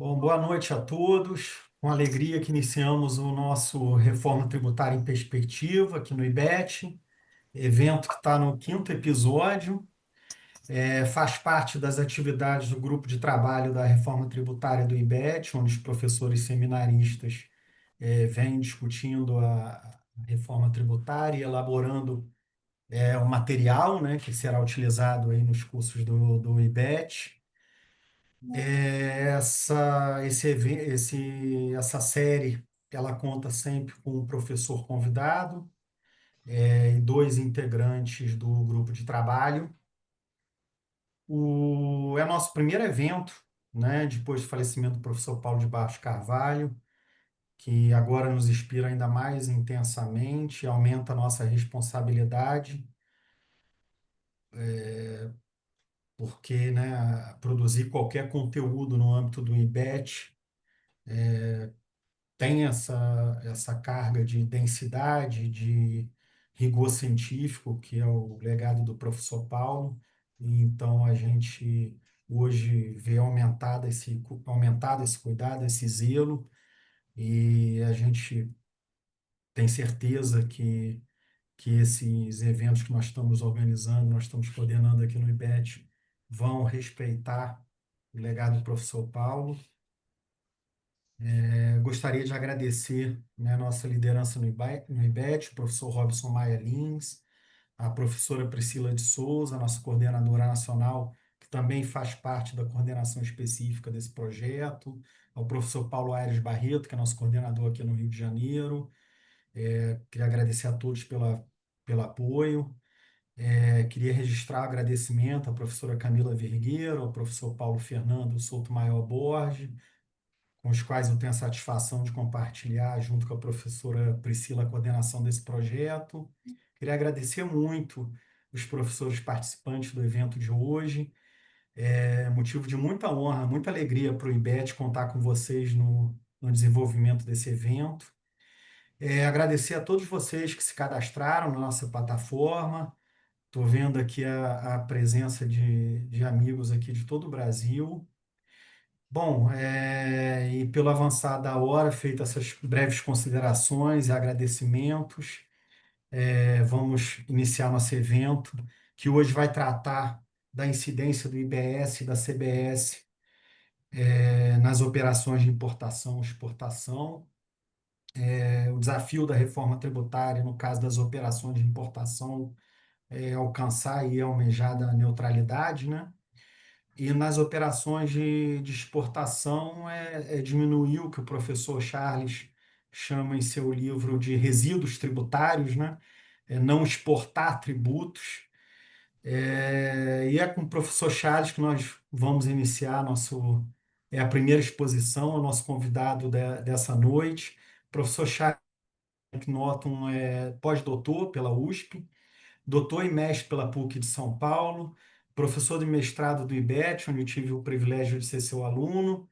Bom, boa noite a todos. Com alegria que iniciamos o nosso Reforma Tributária em Perspectiva aqui no IBET, evento que está no quinto episódio. Faz parte das atividades do grupo de trabalho da Reforma Tributária do IBET, onde os professores seminaristas vêm discutindo a reforma tributária e elaborando o material, né, que será utilizado aí nos cursos do IBET. Essa série, ela conta sempre com um professor convidado, e dois integrantes do grupo de trabalho. É nosso primeiro evento, né, depois do falecimento do professor Paulo de Barros Carvalho, que agora nos inspira ainda mais intensamente, aumenta a nossa responsabilidade, porque, né, produzir qualquer conteúdo no âmbito do IBET tem essa carga de densidade, de rigor científico, que é o legado do professor Paulo. E então, a gente hoje vê aumentado esse cuidado, esse zelo, e a gente tem certeza que esses eventos que nós estamos organizando, nós estamos coordenando aqui no IBET, vão respeitar o legado do professor Paulo. Gostaria de agradecer, né, a nossa liderança no IBET, o professor Robson Maia Lins, a professora Priscila de Souza, nossa coordenadora nacional, que também faz parte da coordenação específica desse projeto, ao professor Paulo Aires Barreto, que é nosso coordenador aqui no Rio de Janeiro. Queria agradecer a todos pelo apoio. Queria registrar o agradecimento à professora Camila Vergueiro, ao professor Paulo Fernando Souto Maior Borges, com os quais eu tenho a satisfação de compartilhar, junto com a professora Priscila, a coordenação desse projeto. Queria agradecer muito os professores participantes do evento de hoje. É motivo de muita honra, muita alegria para o IBET contar com vocês no desenvolvimento desse evento. Agradecer a todos vocês que se cadastraram na nossa plataforma. Estou vendo aqui a presença de amigos aqui de todo o Brasil. Bom, e pelo avançar da hora, feitas essas breves considerações e agradecimentos, vamos iniciar nosso evento, que hoje vai tratar da incidência do IBS e da CBS, nas operações de importação e exportação. O desafio da reforma tributária, no caso das operações de importação, é alcançar aí a almejada neutralidade, né? E nas operações de exportação é diminuir o que o professor Charles chama em seu livro de resíduos tributários, né? Não exportar tributos. E é com o professor Charles que nós vamos iniciar a primeira exposição, o nosso convidado dessa noite. Professor Charles Norton é pós-doutor pela USP, doutor e mestre pela PUC de São Paulo, professor de mestrado do IBET, onde eu tive o privilégio de ser seu aluno,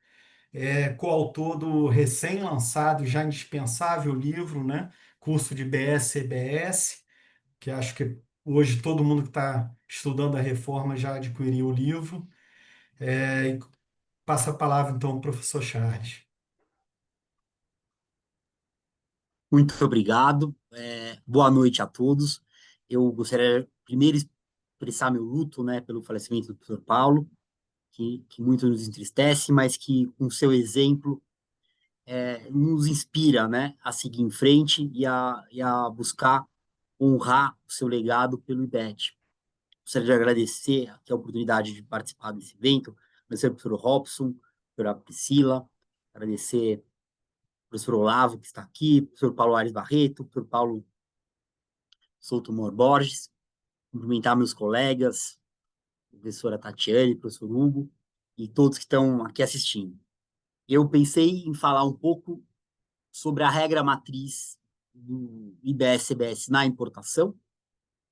coautor do recém-lançado, já indispensável livro, né? Curso de BS-CBS, que acho que hoje todo mundo que está estudando a reforma já adquiriu o livro. E passa a palavra, então, ao professor Charles. Muito obrigado. Boa noite a todos. Eu gostaria primeiro de expressar meu luto, né, pelo falecimento do professor Paulo, que muito nos entristece, mas que com seu exemplo nos inspira, né, a seguir em frente e a buscar honrar o seu legado pelo IBET. Gostaria de agradecer aqui a oportunidade de participar desse evento, agradecer ao professor Robson, a professora Priscila, agradecer ao professor Olavo, que está aqui, o professor Paulo Aires Barreto, o professor Paulo Souto Mor Borges, cumprimentar meus colegas, a professora Tatiane, professor Hugo e todos que estão aqui assistindo. Eu pensei em falar um pouco sobre a regra matriz do IBS-CBS na importação,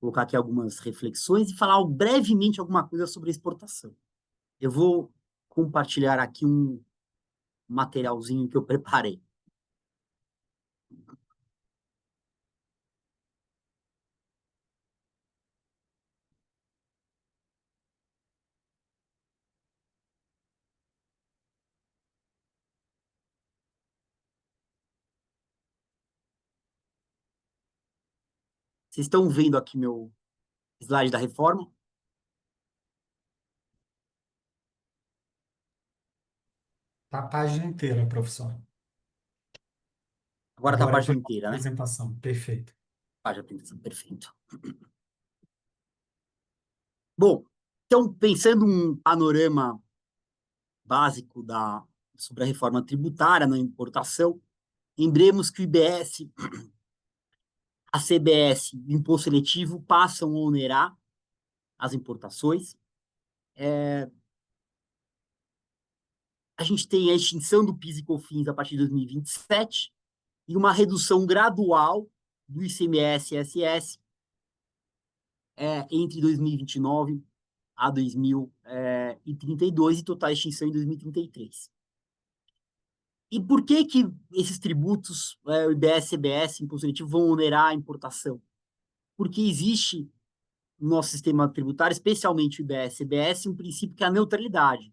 colocar aqui algumas reflexões e falar brevemente alguma coisa sobre a exportação. Eu vou compartilhar aqui um materialzinho que eu preparei. Vocês estão vendo aqui meu slide da reforma? Tá a página inteira, professor. Agora está a Agora é página para inteira, né? apresentação. Perfeito. Página de apresentação, perfeito. Bom, então, pensando um panorama básico sobre a reforma tributária na importação, lembremos que o IBS, a CBS e o Imposto Seletivo passam a onerar as importações. A gente tem a extinção do PIS e COFINS a partir de 2027 e uma redução gradual do ICMS e ISS entre 2029 a 2032 e total extinção em 2033. E por que que esses tributos, o IBS, CBS, Imposto Seletivo, vão onerar a importação? Porque existe no nosso sistema tributário, especialmente o IBS, CBS, um princípio que é a neutralidade.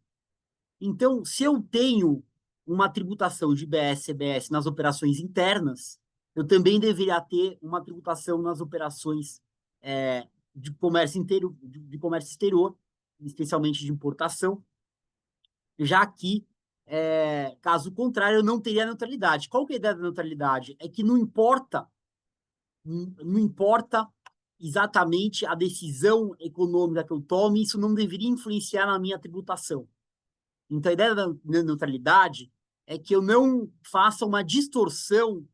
Então, se eu tenho uma tributação de IBS, CBS nas operações internas, eu também deveria ter uma tributação nas operações de comércio inteiro, de comércio exterior, especialmente de importação, já que, caso contrário, eu não teria neutralidade. Qual que é a ideia da neutralidade? É que não importa exatamente a decisão econômica que eu tome, isso não deveria influenciar na minha tributação. Então, a ideia da neutralidade é que eu não faça uma distorção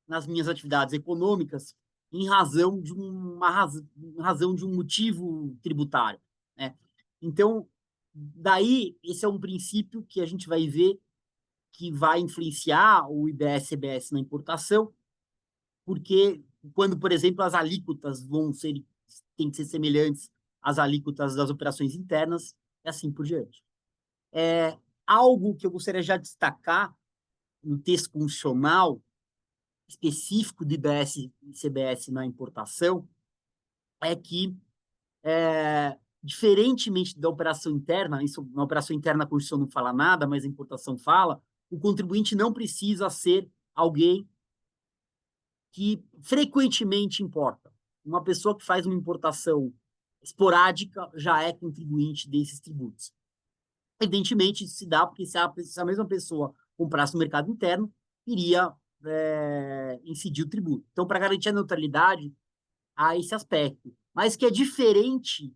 nas minhas atividades econômicas em razão de um motivo tributário, né? Então, daí, esse é um princípio que a gente vai ver que vai influenciar o IBS-CBS na importação, porque quando, por exemplo, as alíquotas têm que ser semelhantes às alíquotas das operações internas, e assim por diante. Algo que eu gostaria já de destacar no texto constitucional específico de IBS e CBS na importação é que, diferentemente da operação interna, isso na operação interna a Constituição não fala nada, mas a importação fala, o contribuinte não precisa ser alguém que frequentemente importa. Uma pessoa que faz uma importação esporádica já é contribuinte desses tributos. Evidentemente, isso se dá porque se a mesma pessoa comprasse no mercado interno, iria incidir o tributo. Então, para garantir a neutralidade, há esse aspecto. Mas que é diferente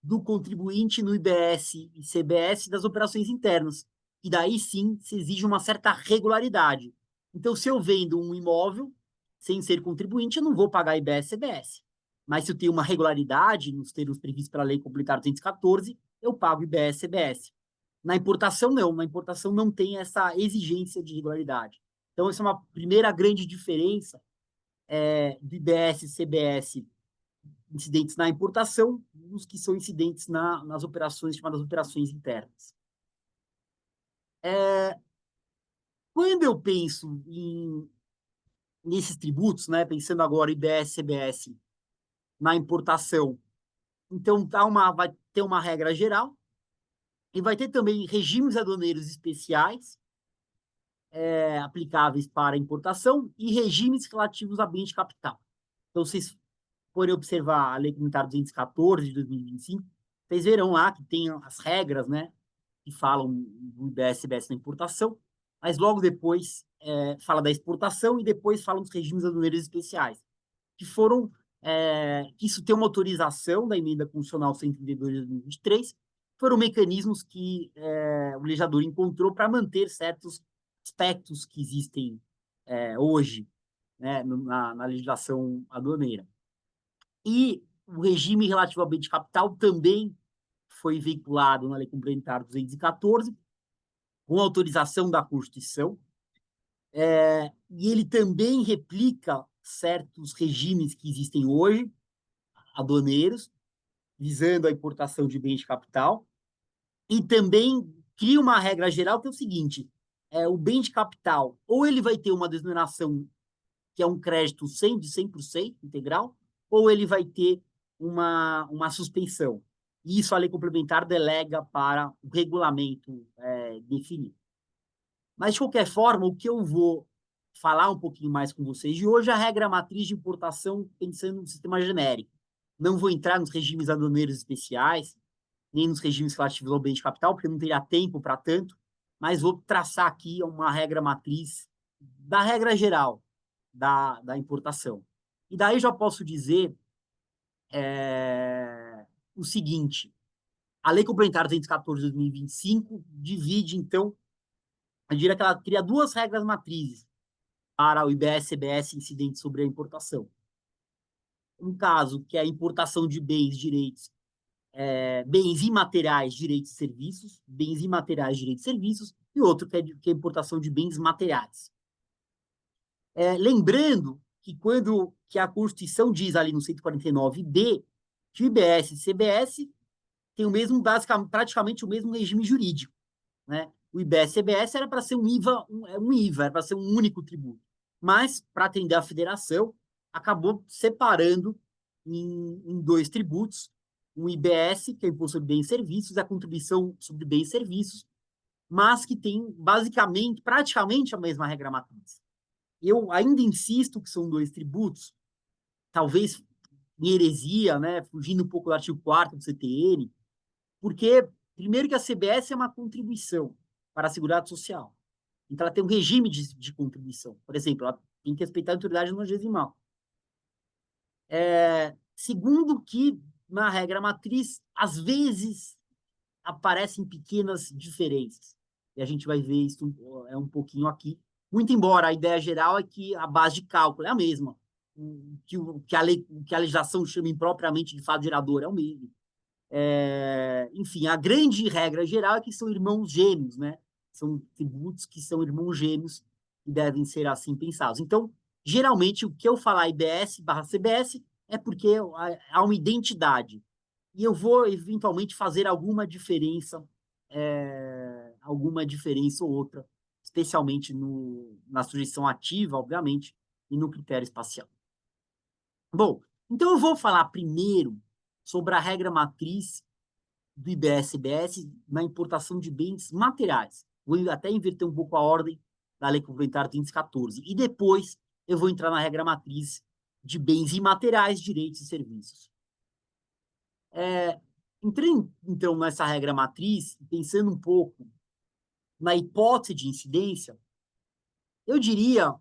do contribuinte no IBS e CBS das operações internas. E daí sim se exige uma certa regularidade. Então, se eu vendo um imóvel sem ser contribuinte, eu não vou pagar IBS e CBS. Mas se eu tenho uma regularidade nos termos previstos pela Lei Complementar 214, eu pago IBS e CBS. Na importação, não. Na importação não tem essa exigência de regularidade. Então, essa é uma primeira grande diferença do IBS e CBS incidentes na importação dos que são incidentes nas operações chamadas operações internas. Quando eu penso nesses tributos, né, pensando agora IBS, CBS na importação, então vai ter uma regra geral e vai ter também regimes aduaneiros especiais aplicáveis para importação e regimes relativos a bens de capital. Então, vocês forem observar a Lei Complementar 214 de 2025, vocês verão lá que tem as regras, né, que falam do IBS e CBS na importação, mas logo depois fala da exportação e depois falam dos regimes aduaneiros especiais, que isso tem uma autorização da emenda constitucional 132 de 2023, foram mecanismos que o legislador encontrou para manter certos aspectos que existem hoje, né, na legislação aduaneira. E o regime relativo ao bem de capital também foi veiculado na Lei Complementar 214, com autorização da Constituição, e ele também replica certos regimes que existem hoje, aduaneiros, visando a importação de bens de capital, e também cria uma regra geral que é o seguinte: o bem de capital, ou ele vai ter uma desoneração que é um crédito de 100% integral, ou ele vai ter uma suspensão. E isso a lei complementar delega para o regulamento definir. Mas, de qualquer forma, o que eu vou falar um pouquinho mais com vocês de hoje a regra matriz de importação pensando no sistema genérico. Não vou entrar nos regimes aduaneiros especiais, nem nos regimes relativos ao bem de capital, porque não teria tempo para tanto, mas vou traçar aqui uma regra matriz da regra geral da importação. E daí já posso dizer o seguinte, a Lei Complementar 214 de 2025 divide, então, eu diria que ela cria duas regras matrizes para o IBS e CBS incidentes sobre a importação. Um caso que é a importação de bens, direitos, bens imateriais, direitos e serviços, bens imateriais, direitos e serviços, e outro que é a importação de bens materiais. Lembrando que quando que a Constituição diz ali no 149b que o IBS e CBS tem o mesmo, praticamente o mesmo regime jurídico, né? O IBS e CBS era para ser um IVA, era para ser um único tributo. Mas, para atender a federação, acabou separando em dois tributos, o IBS, que é o Imposto sobre Bens e Serviços, e a Contribuição sobre Bens e Serviços, mas que tem, basicamente, praticamente a mesma regra matriz. Eu ainda insisto que são dois tributos, talvez em heresia, né, fugindo um pouco do artigo 4º do CTN, porque, primeiro, que a CBS é uma contribuição para a Seguridade Social. Então, ela tem um regime de contribuição. Por exemplo, ela tem que respeitar a autoridade nonagesimal. Segundo, que na regra matriz, às vezes, aparecem pequenas diferenças. E a gente vai ver isso um pouquinho aqui. Muito embora a ideia geral é que a base de cálculo é a mesma. Que a legislação chama impropriamente de fato gerador é o mesmo. Enfim, a grande regra geral é que são irmãos gêmeos, né? São tributos que são irmãos gêmeos e devem ser assim pensados. Então, geralmente, o que eu falar IBS/CBS é porque há uma identidade. E eu vou, eventualmente, fazer alguma diferença ou outra, especialmente na sujeição ativa, obviamente, e no critério espacial. Bom, então eu vou falar primeiro sobre a regra matriz do IBS-CBS na importação de bens materiais. Vou até inverter um pouco a ordem da Lei Complementar 314. E depois eu vou entrar na regra matriz de bens imateriais, direitos e serviços. Entrei, então, nessa regra matriz, pensando um pouco na hipótese de incidência, eu diria,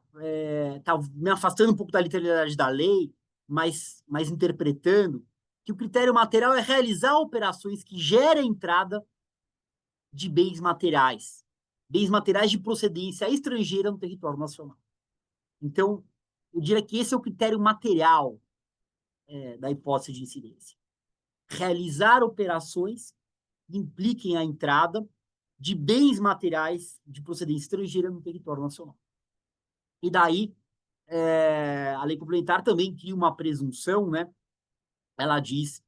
me afastando um pouco da literalidade da lei, mas interpretando, que o critério material é realizar operações que gerem a entrada de bens materiais de procedência estrangeira no território nacional. Então, eu diria que esse é o critério material da hipótese de incidência. Realizar operações que impliquem a entrada de bens materiais de procedência estrangeira no território nacional. E daí, a lei complementar também cria uma presunção, né? Ela diz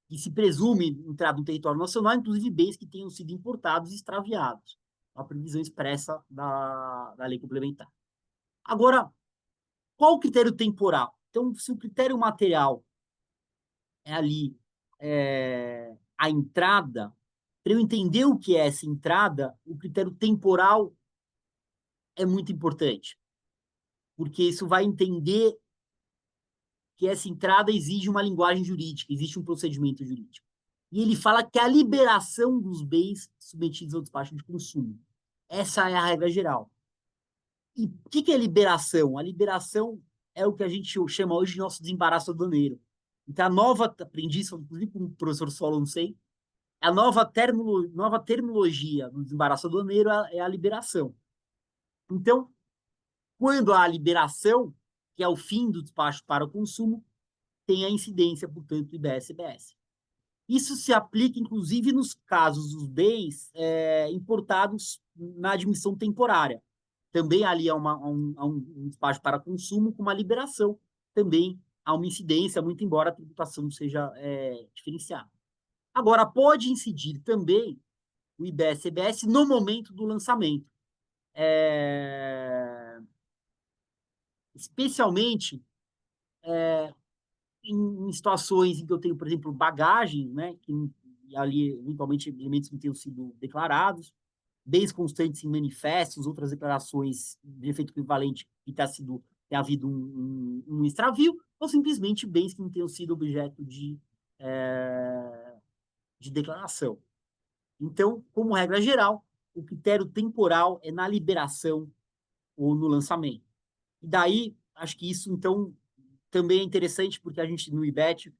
que se presume entrada no território nacional, inclusive bens que tenham sido importados e extraviados. A previsão expressa da lei complementar. Agora, qual o critério temporal? Então, se o critério material é ali a entrada, para eu entender o que é essa entrada, o critério temporal é muito importante, porque isso vai entender que essa entrada exige uma linguagem jurídica, existe um procedimento jurídico. E ele fala que a liberação dos bens submetidos ao despacho de consumo. Essa é a regra geral. E o que é liberação? A liberação é o que a gente chama hoje de nosso desembaraço aduaneiro. Então, a nova, aprendi isso, inclusive com o professor Solo, não sei, a nova terminologia do desembaraço aduaneiro é a liberação. Então, quando há a liberação, que é o fim do despacho para o consumo, tem a incidência, portanto, do IBS-CBS. Isso se aplica, inclusive, nos casos dos bens importados na admissão temporária. Também ali há um despacho para consumo com uma liberação. Também há uma incidência, muito embora a tributação seja diferenciada. Agora, pode incidir também o IBS-CBS no momento do lançamento. Especialmente em situações em que eu tenho, por exemplo, bagagem, né, que ali, eventualmente, elementos que tenham sido declarados, bens constantes em manifestos, outras declarações de efeito equivalente que tenha havido um extravio, ou simplesmente bens que não tenham sido objeto de declaração. Então, como regra geral, o critério temporal é na liberação ou no lançamento. E daí, acho que isso, então, também é interessante, porque a gente, no IBET,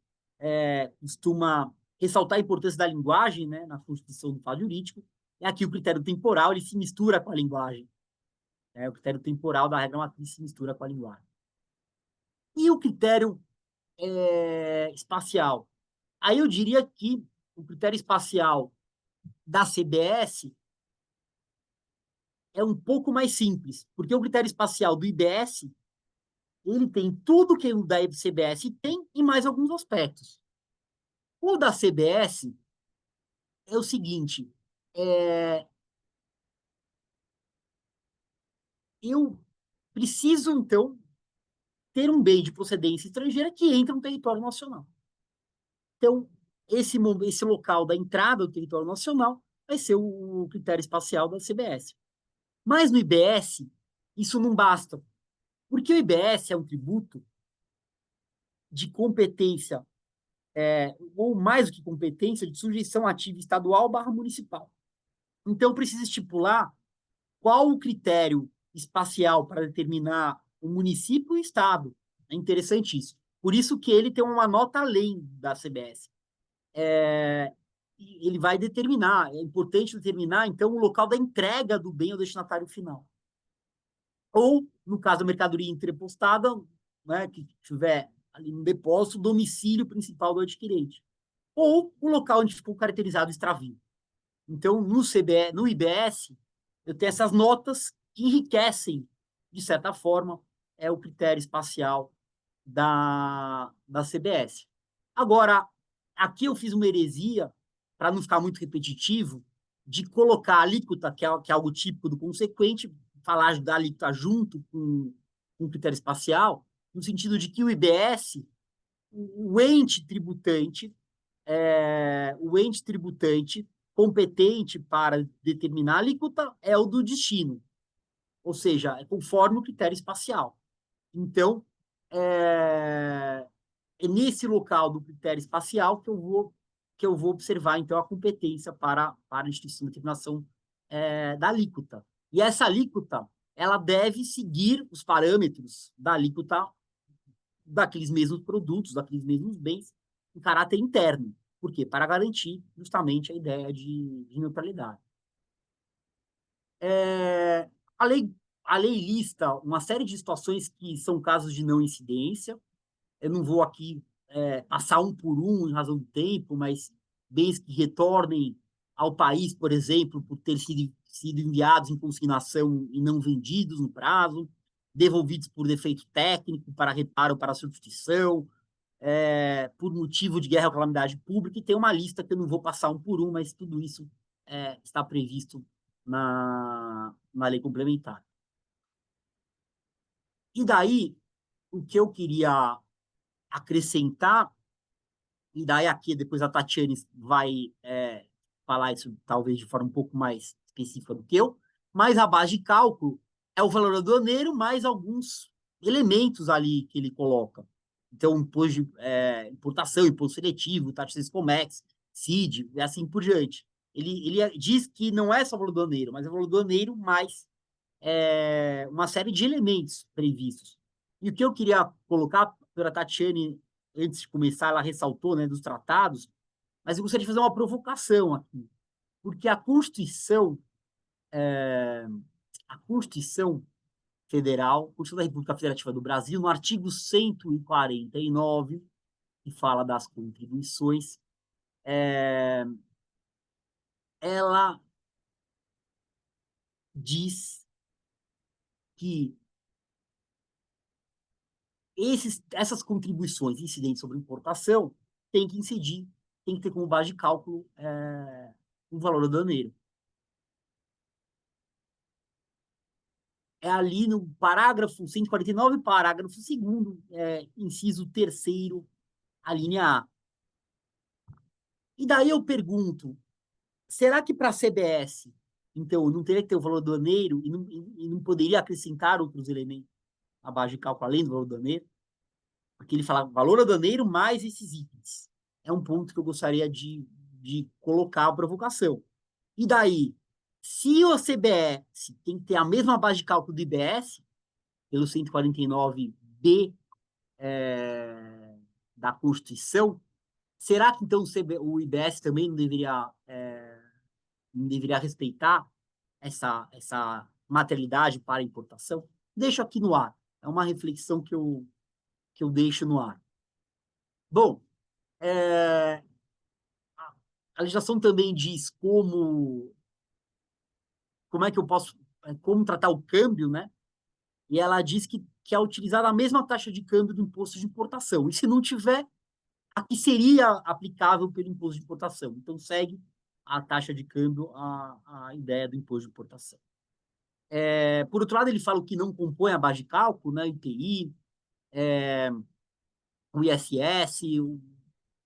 costuma ressaltar a importância da linguagem, né, na constituição do fato jurídico. E aqui o critério temporal, ele se mistura com a linguagem. O critério temporal da regra matriz se mistura com a linguagem. E o critério espacial? Aí eu diria que o critério espacial da CBS é um pouco mais simples, porque o critério espacial do IBS ele tem tudo que o da CBS tem e mais alguns aspectos. O da CBS é o seguinte, é, eu preciso, então, ter um bem de procedência estrangeira que entra no território nacional. Então, esse local da entrada do território nacional vai ser o critério espacial da CBS. Mas no IBS, isso não basta, porque o IBS é um tributo de competência, ou mais do que competência, de sujeição ativa estadual barra municipal. Então, precisa estipular qual o critério espacial para determinar o município e o estado. É interessante isso. Por isso que ele tem uma nota além da CBS. Ele vai determinar, é importante determinar, então, o local da entrega do bem ao destinatário final. Ou, no caso da mercadoria entrepostada, né, que tiver ali no depósito, o domicílio principal do adquirente. Ou o local onde ficou caracterizado o extravio. Então, no IBS, eu tenho essas notas que enriquecem, de certa forma, o critério espacial da CBS. Agora, aqui eu fiz uma heresia, para não ficar muito repetitivo, de colocar a alíquota, que é algo típico do consequente, falar da alíquota junto com o critério espacial, no sentido de que o IBS, o ente tributante competente para determinar a alíquota é o do destino, ou seja, é conforme o critério espacial. Então, é nesse local do critério espacial que eu vou observar, então, a competência para a instituição de determinação da alíquota. E essa alíquota, ela deve seguir os parâmetros da alíquota daqueles mesmos produtos, daqueles mesmos bens, em caráter interno. Por quê? Para garantir justamente a ideia de neutralidade. É, a, lei, a lei lista uma série de situações que são casos de não incidência. Eu não vou aqui passar um por um em razão do tempo, mas bens que retornem ao país, por exemplo, por ter sido enviados em consignação e não vendidos no prazo, devolvidos por defeito técnico, para reparo, para substituição, por motivo de guerra ou calamidade pública, e tem uma lista que eu não vou passar um por um, mas tudo isso está previsto na lei complementar. E daí, o que eu queria acrescentar, e daí aqui depois a Tatiane vai falar isso talvez de forma um pouco mais específica do que eu, mas a base de cálculo é o valor aduaneiro mais alguns elementos ali que ele coloca. Então, imposto de importação, imposto seletivo, taxa de Comex, CID, e assim por diante. Ele diz que não é só valor aduaneiro, mas é valor aduaneiro mais uma série de elementos previstos. E o que eu queria colocar, a Tatiane, antes de começar, ela ressaltou, né, dos tratados, mas eu gostaria de fazer uma provocação aqui, porque a Constituição Federal, a Constituição da República Federativa do Brasil, no artigo 149, que fala das contribuições, ela diz que essas contribuições incidentes sobre importação têm que incidir, tem que ter como base de cálculo o valor aduaneiro. É ali no parágrafo 149, parágrafo 2º, inciso 3º, a linha A. E daí eu pergunto, será que para a CBS Então, não teria que ter o valor aduaneiro e não poderia acrescentar outros elementos à base de cálculo além do valor aduaneiro, porque ele fala valor aduaneiro mais esses itens. É um ponto que eu gostaria de colocar a provocação. E daí, se o CBE tem que ter a mesma base de cálculo do IBS, pelo 149B da Constituição, será que então o IBS também não deveria respeitar essa materialidade para importação? Deixo aqui no ar. É uma reflexão que eu deixo no ar. Bom, a legislação também diz como é que eu posso, como tratar o câmbio, né? E ela diz que é utilizada a mesma taxa de câmbio do imposto de importação. E se não tiver, aqui seria aplicável pelo imposto de importação. Então, segue a taxa de câmbio, a ideia do imposto de importação. Por outro lado, ele fala o que não compõe a base de cálculo, né? O IPI, o ISS, o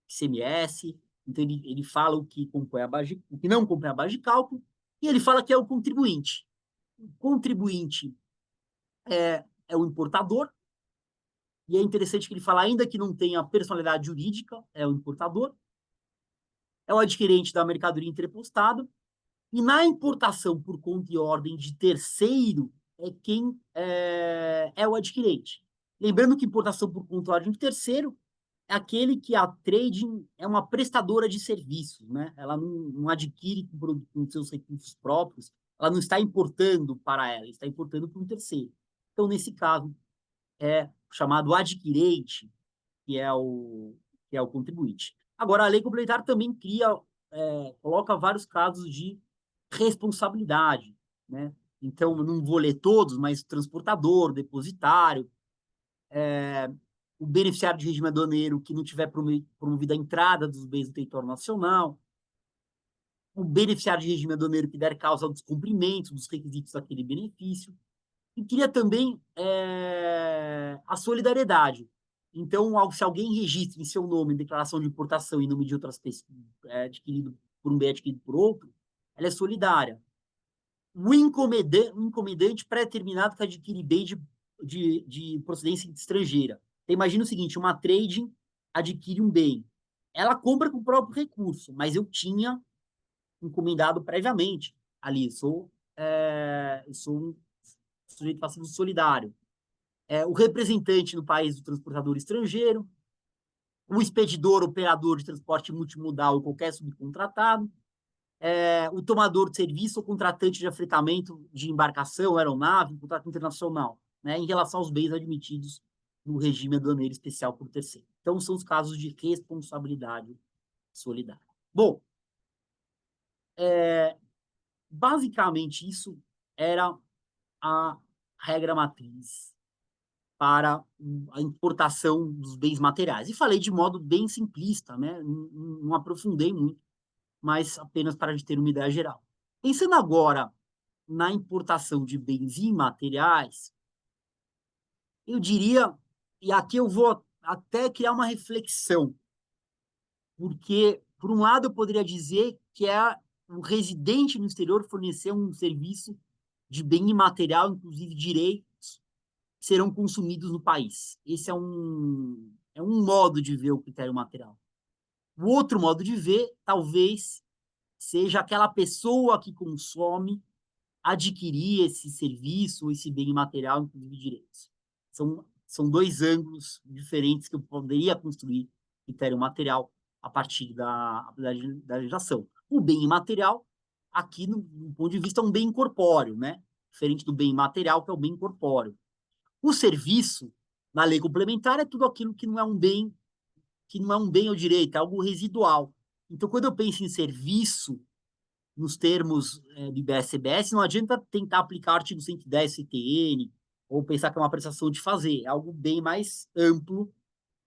ICMS. Então, ele fala o que compõe o que não compõe a base de cálculo, e ele fala que é o contribuinte. O contribuinte é o importador, e é interessante que ele fala, ainda que não tenha personalidade jurídica, é o importador, é o adquirente da mercadoria entrepostada, e na importação por conta e ordem de terceiro é quem é o adquirente. Lembrando que importação por conta e ordem de terceiro é aquele que a trading é uma prestadora de serviços, né? Ela não adquire com seus recursos próprios, ela não está importando para ela, está importando para um terceiro. Então, nesse caso, é chamado adquirente, que é o contribuinte. Agora, a lei complementar também coloca vários casos de responsabilidade, né? Então, não vou ler todos, mas transportador, depositário, o beneficiário de regime aduaneiro que não tiver promovida a entrada dos bens no território nacional, o beneficiário de regime aduaneiro que der causa ao descumprimento dos requisitos daquele benefício. E queria também a solidariedade. Então, se alguém registra em seu nome declaração de importação em nome de outras pessoas, adquirido por um bem adquirido por outro, ela é solidária. O encomendante pré-determinado que adquire bem de procedência estrangeira. Então, imagina o seguinte, uma trading adquire um bem. Ela compra com o próprio recurso, mas eu tinha encomendado previamente ali. Eu sou um sujeito passivo solidário. O representante no país do transportador estrangeiro, o expedidor, operador de transporte multimodal ou qualquer subcontratado, o tomador de serviço ou contratante de afretamento de embarcação, aeronave, contrato internacional, né, em relação aos bens admitidos no regime aduaneiro especial por terceiro. Então, são os casos de responsabilidade solidária. Bom, basicamente, isso era a regra matriz para a importação dos bens materiais. E falei de modo bem simplista, né? Não aprofundei muito, mas apenas para a gente ter uma ideia geral. Pensando agora na importação de bens imateriais, eu diria, e aqui eu vou até criar uma reflexão, porque, por um lado, eu poderia dizer que o residente no exterior fornecer um serviço de bem imaterial, inclusive direitos, serão consumidos no país. Esse é um modo de ver o critério material. O outro modo de ver, talvez, seja aquela pessoa que consome adquirir esse serviço, esse bem material, inclusive direitos. São dois ângulos diferentes que eu poderia construir critério material a partir da legislação. O bem imaterial, aqui, no ponto de vista, é um bem incorpóreo, né? Diferente do bem imaterial, que é o bem incorpóreo. O serviço, na lei complementar, é tudo aquilo que não é um bem ou direito, é algo residual. Então, quando eu penso em serviço, nos termos do IBS-CBS, não adianta tentar aplicar o artigo 110 CTN ou pensar que é uma prestação de fazer. É algo bem mais amplo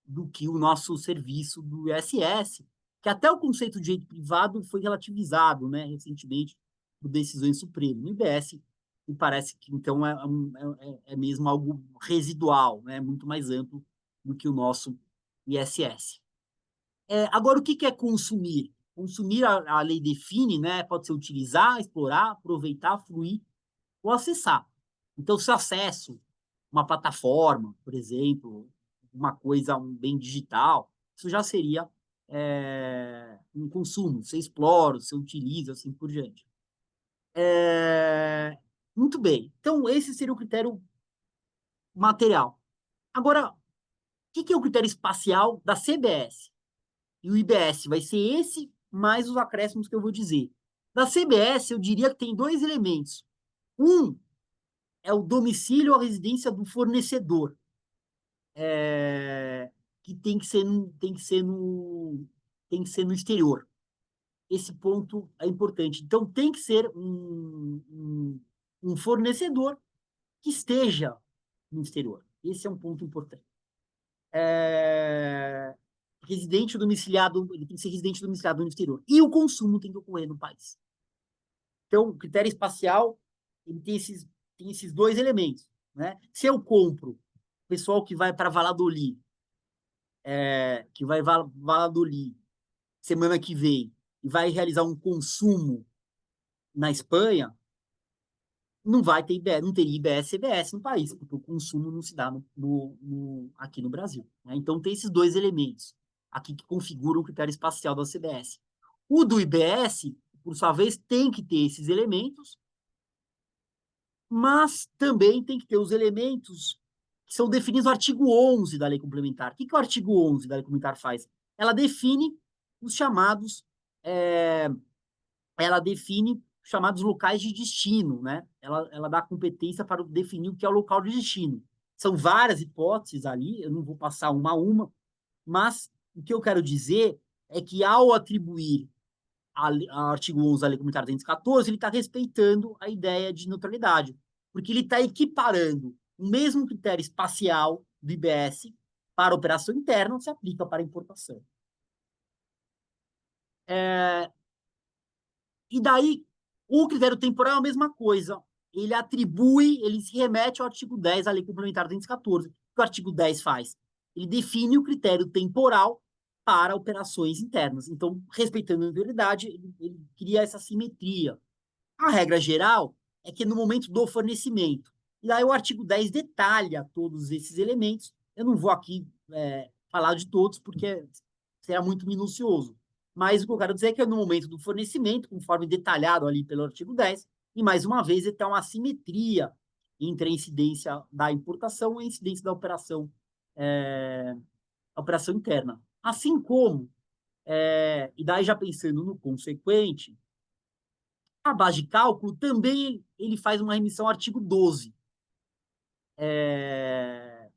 do que o nosso serviço do ISS, que até o conceito de direito privado foi relativizado, né, recentemente, por decisões supremas. No IBS, me parece que, então, é mesmo algo residual, né, muito mais amplo do que o nosso ISS. Agora, o que é consumir? Consumir, a lei define, né? Pode ser utilizar, explorar, aproveitar, fruir ou acessar. Então, se eu acesso uma plataforma, por exemplo, uma coisa, um bem digital, isso já seria um consumo. Você explora, você utiliza, assim por diante. Muito bem. Então, esse seria o critério material. Agora, o que é o critério espacial da CBS? E o IBS vai ser esse, mais os acréscimos que eu vou dizer. Da CBS, eu diria que tem dois elementos. Um é o domicílio ou a residência do fornecedor, que tem que ser no exterior. Esse ponto é importante. Então, tem que ser um fornecedor que esteja no exterior. Esse é um ponto importante. Residente domiciliado, ele tem que ser residente domiciliado no exterior. E o consumo tem que ocorrer no país. Então, o critério espacial, ele tem esses dois elementos, né? Se eu compro, pessoal que vai para Valladolid, que vai Valladolid semana que vem, e vai realizar um consumo na Espanha, não vai ter IBS, não teria IBS CBS no país, porque o consumo não se dá aqui no Brasil, né? Então, tem esses dois elementos aqui que configuram o critério espacial da CBS. O do IBS, por sua vez, tem que ter esses elementos, mas também tem que ter os elementos que são definidos no artigo 11 da Lei Complementar. O que o artigo 11 da Lei Complementar faz? Ela define os chamados, é, ela define chamados locais de destino, né? Ela dá competência para definir o que é o local de destino. São várias hipóteses ali, eu não vou passar uma a uma, mas o que eu quero dizer é que ao atribuir ao artigo 11 da Lei Comunitária 214, ele está respeitando a ideia de neutralidade, porque ele está equiparando o mesmo critério espacial do IBS para a operação interna, se aplica para a importação. E daí, o critério temporal é a mesma coisa. Ele atribui, ele se remete ao artigo 10 da Lei Complementar 214. O que o artigo 10 faz? Ele define o critério temporal para operações internas. Então, respeitando a individualidade, ele cria essa simetria. A regra geral é que no momento do fornecimento. E aí o artigo 10 detalha todos esses elementos. Eu não vou aqui falar de todos, porque será muito minucioso. Mas o que eu quero dizer é que no momento do fornecimento, conforme detalhado ali pelo artigo 10, e mais uma vez, está uma assimetria entre a incidência da importação e a incidência da operação interna. Assim como, e daí já pensando no consequente, a base de cálculo também ele faz uma remissão ao artigo 12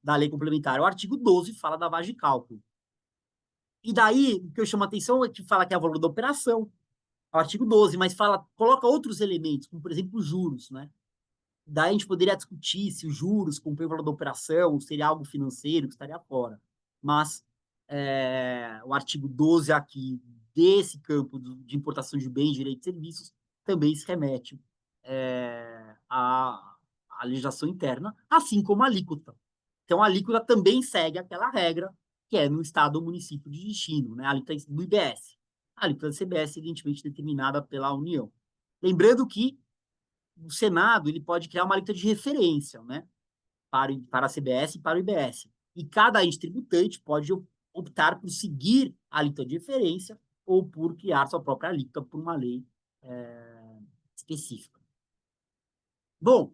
da lei complementar. O artigo 12 fala da base de cálculo. E daí, o que eu chamo a atenção é que fala que é o valor da operação, o artigo 12, mas coloca outros elementos, como por exemplo os juros, né? Daí a gente poderia discutir se os juros compõem o valor da operação, seria algo financeiro que estaria fora. Mas o artigo 12 aqui, desse campo de importação de bens, direitos e serviços, também se remete à legislação interna, assim como a alíquota. Então, a alíquota também segue aquela regra que é no estado ou município de destino, né? A alíquota do IBS. A alíquota da CBS, evidentemente, determinada pela União. Lembrando que o Senado ele pode criar uma alíquota de referência, né? Para a CBS e para o IBS. E cada ente tributante pode optar por seguir a alíquota de referência ou por criar sua própria alíquota por uma lei específica. Bom,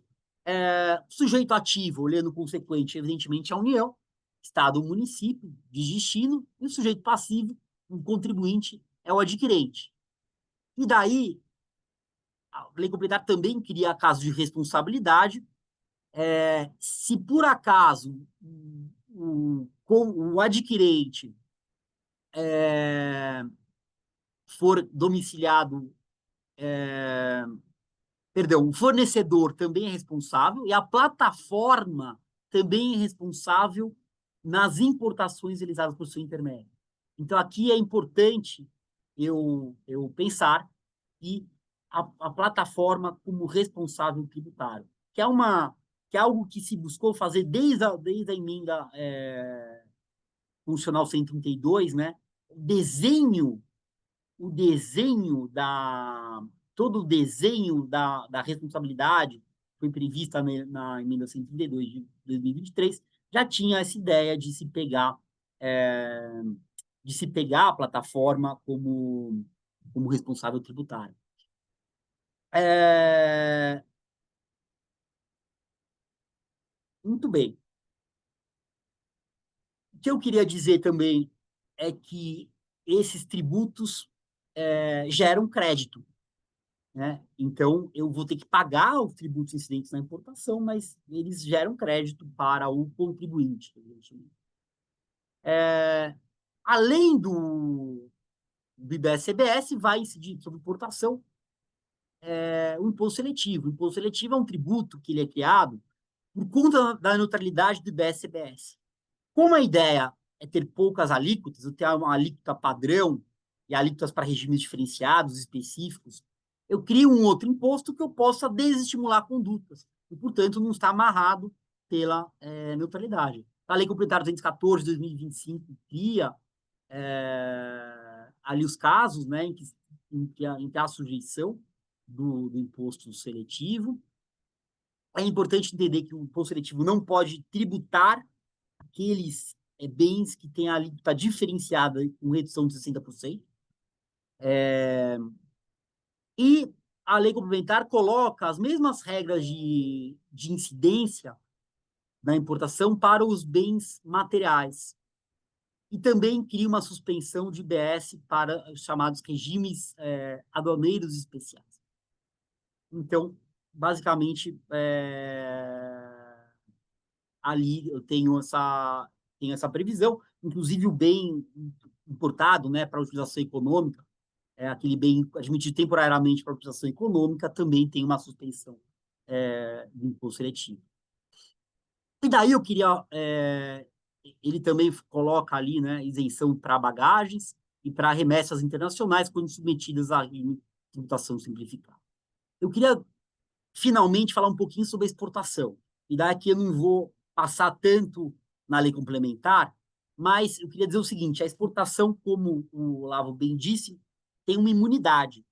sujeito ativo, olhando consequente, evidentemente, a União, Estado ou município de destino, e o sujeito passivo, um contribuinte, é o adquirente. E daí, a lei complementar também cria casos de responsabilidade. Se por acaso o adquirente for domiciliado, perdão, o fornecedor também é responsável e a plataforma também é responsável nas importações realizadas por seu intermédio. Então, aqui é importante eu pensar que a plataforma como responsável tributário, que é algo que se buscou fazer desde a emenda constitucional 132, né? O desenho o desenho todo o desenho da responsabilidade foi prevista na emenda 132 de 2023, já tinha essa ideia é, de se pegar a plataforma como responsável tributário. Muito bem. O que eu queria dizer também é que esses tributos geram crédito, né? Então, eu vou ter que pagar os tributos incidentes na importação, mas eles geram crédito para o contribuinte. Além do IBS-CBS, vai incidir sobre importação o imposto seletivo. O imposto seletivo é um tributo que ele é criado por conta da neutralidade do IBS-CBS. Como a ideia é ter poucas alíquotas, eu tenho uma alíquota padrão e alíquotas para regimes diferenciados específicos, eu crio um outro imposto que eu possa desestimular condutas e, portanto, não está amarrado pela neutralidade. A Lei Complementar 214 de 2025 cria ali os casos, né, em que há sujeição do imposto seletivo. É importante entender que o imposto seletivo não pode tributar aqueles bens que têm a alíquota diferenciada com redução de 60%. E a lei complementar coloca as mesmas regras de incidência na importação para os bens materiais. E também cria uma suspensão de IBS para os chamados regimes aduaneiros especiais. Então, basicamente, ali eu tenho essa previsão, inclusive o bem importado, né, para utilização econômica, aquele bem admitido temporariamente para utilização econômica, também tem uma suspensão do imposto seletivo. E daí eu queria, ele também coloca ali, né, isenção para bagagens e para remessas internacionais quando submetidas à tributação simplificada. Eu queria finalmente falar um pouquinho sobre a exportação. E daqui eu não vou passar tanto na lei complementar, mas eu queria dizer o seguinte: a exportação, como o Olavo bem disse, tem uma imunidade.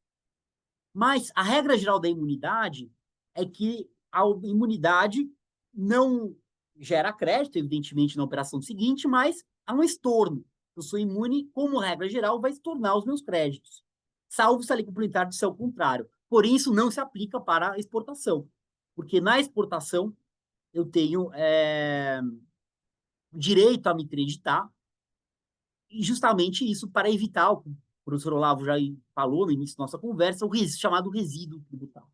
Mas a regra geral da imunidade é que a imunidade não gera crédito, evidentemente, na operação seguinte, mas há um estorno. Eu sou imune, como regra geral, vai estornar os meus créditos, salvo se a lei complementar disser o contrário. Porém, isso não se aplica para a exportação, porque na exportação eu tenho direito a me creditar, e justamente isso para evitar, o professor Olavo já falou no início da nossa conversa, o chamado resíduo tributário.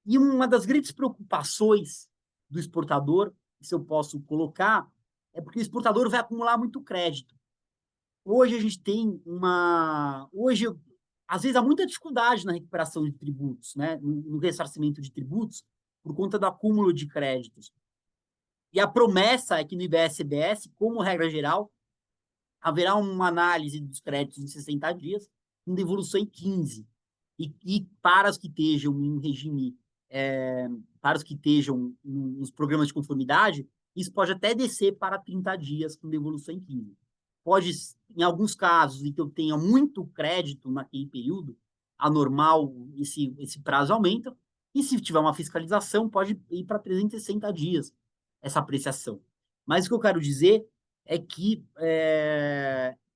E uma das grandes preocupações do exportador, se eu posso colocar, é porque o exportador vai acumular muito crédito. Hoje a gente tem uma. Hoje, às vezes, há muita dificuldade na recuperação de tributos, né? No ressarcimento de tributos, por conta do acúmulo de créditos. E a promessa é que no IBS-CBS, como regra geral, haverá uma análise dos créditos em 60 dias, com devolução em 15. E para os que estejam em regime, para os que estejam nos programas de conformidade, isso pode até descer para 30 dias com devolução em 15. Pode, em alguns casos, em que eu tenha muito crédito naquele período, anormal, esse prazo aumenta, e se tiver uma fiscalização, pode ir para 360 dias essa apreciação. Mas o que eu quero dizer é que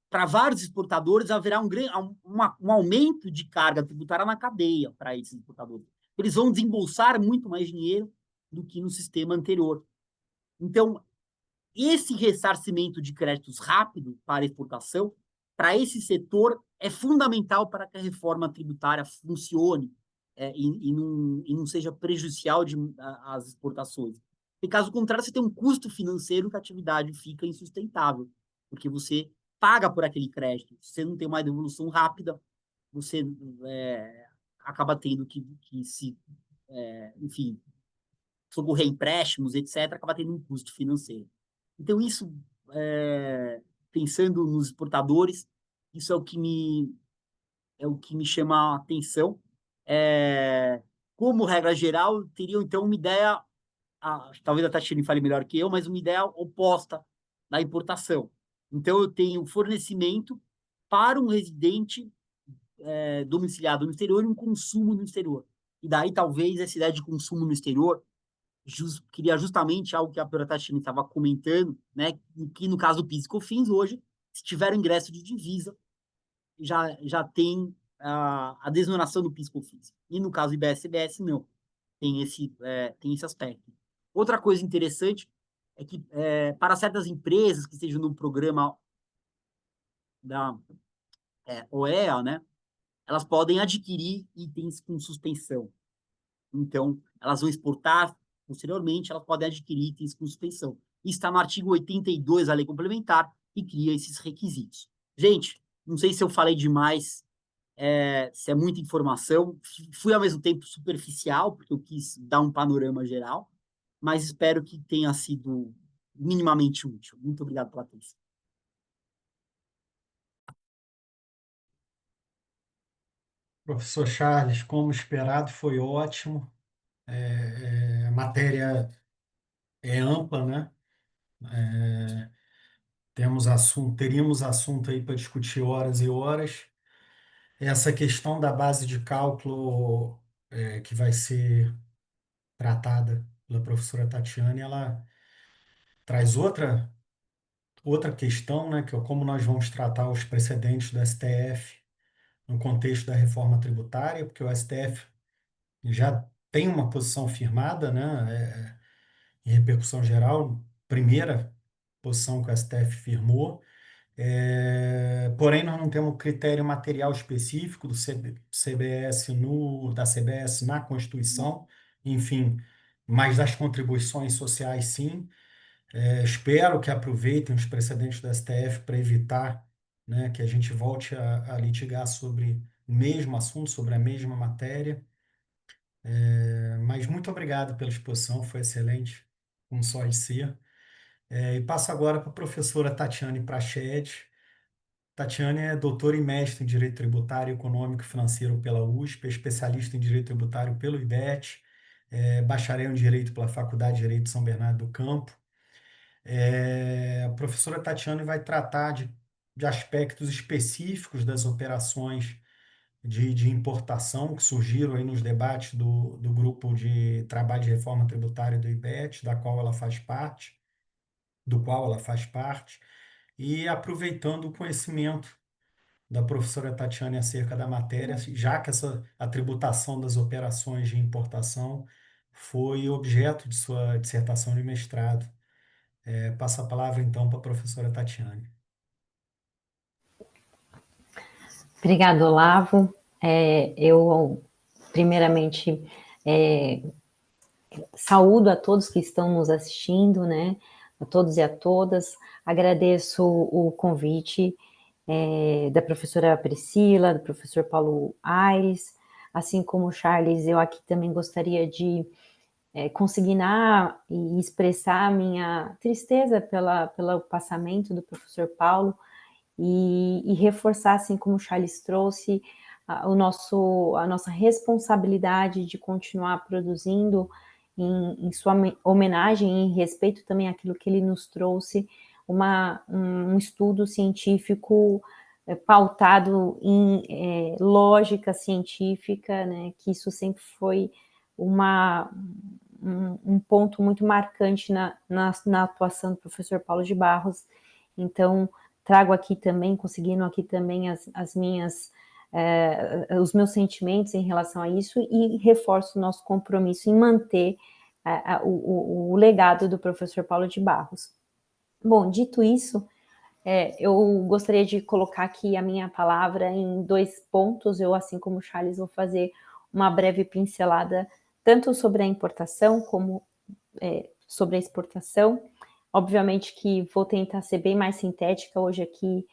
para vários exportadores haverá um aumento de carga tributária na cadeia para esses exportadores. Eles vão desembolsar muito mais dinheiro do que no sistema anterior. Então, esse ressarcimento de créditos rápido para exportação, para esse setor, é fundamental para que a reforma tributária funcione e não seja prejudicial às exportações. Porque, caso contrário, você tem um custo financeiro que a atividade fica insustentável, porque você paga por aquele crédito. Se você não tem uma devolução rápida, você acaba tendo enfim, socorrer empréstimos, etc., acaba tendo um custo financeiro. Então, isso, pensando nos exportadores, isso é o que me chama a atenção. Como regra geral, teriam, então, uma ideia, talvez a Tatiana fale melhor que eu, mas uma ideia oposta da importação. Então, eu tenho fornecimento para um residente domiciliado no exterior e um consumo no exterior. E daí, talvez, essa ideia de consumo no exterior queria justamente algo que a doutora Tatiana estava comentando, né, que no caso do PIS e COFINS, hoje, se tiver o ingresso de divisa, já tem a desoneração do PIS e COFINS. E no caso do IBS e CBS, não. Tem esse aspecto. Outra coisa interessante é que, para certas empresas que estejam no programa da OEA, né, elas podem adquirir itens com suspensão. Então, elas vão exportar, posteriormente, elas podem adquirir itens com suspensão. Isso está no artigo 82 da Lei Complementar e cria esses requisitos. Gente, não sei se eu falei demais, se é muita informação. Fui, ao mesmo tempo, superficial, porque eu quis dar um panorama geral, mas espero que tenha sido minimamente útil. Muito obrigado pela atenção. Professor Charles, como esperado, foi ótimo. A matéria é ampla, né? Teríamos assunto aí para discutir horas e horas. Essa questão da base de cálculo que vai ser tratada pela professora Tatiane, ela traz outra questão, né, que é como nós vamos tratar os precedentes do STF no contexto da reforma tributária, porque o STF já tem uma posição firmada, né, em repercussão geral, primeira posição que o STF firmou. Porém, nós não temos critério material específico do CBS da CBS na Constituição, enfim, mas das contribuições sociais, sim. Espero que aproveitem os precedentes do STF para evitar, né, que a gente volte a litigar sobre o mesmo assunto, sobre a mesma matéria. Mas muito obrigado pela exposição, foi excelente, como só de ser. E passo agora para a professora Tatiane Prachete. Tatiane é doutora e mestre em Direito Tributário, Econômico e Financeiro pela USP, é especialista em Direito Tributário pelo IBET, bacharel em Direito pela Faculdade de Direito de São Bernardo do Campo. A professora Tatiane vai tratar de aspectos específicos das operações de importação que surgiram aí nos debates do grupo de trabalho de reforma tributária do IBET, do qual ela faz parte, e aproveitando o conhecimento da professora Tatiane acerca da matéria, já que a tributação das operações de importação foi objeto de sua dissertação de mestrado. Passo a palavra, então, para a professora Tatiane. Obrigado, Olavo. Eu, primeiramente, saúdo a todos que estão nos assistindo, né? A todos e a todas. Agradeço o convite da professora Priscila, do professor Paulo Aires, assim como o Charles, eu aqui também gostaria de consignar e expressar a minha tristeza pelo passamento do professor Paulo e reforçar, assim como o Charles trouxe, a nossa responsabilidade de continuar produzindo em sua homenagem e em respeito também àquilo que ele nos trouxe, um estudo científico pautado em lógica científica, né, que isso sempre foi um ponto muito marcante na atuação do professor Paulo de Barros. Então, trago aqui também, conseguindo aqui também os meus sentimentos em relação a isso e reforço o nosso compromisso em manter o legado do professor Paulo de Barros. Bom, dito isso, eu gostaria de colocar aqui a minha palavra em 2 pontos. Eu, assim como o Charles, vou fazer uma breve pincelada tanto sobre a importação como sobre a exportação. Obviamente que vou tentar ser bem mais sintética hoje aqui.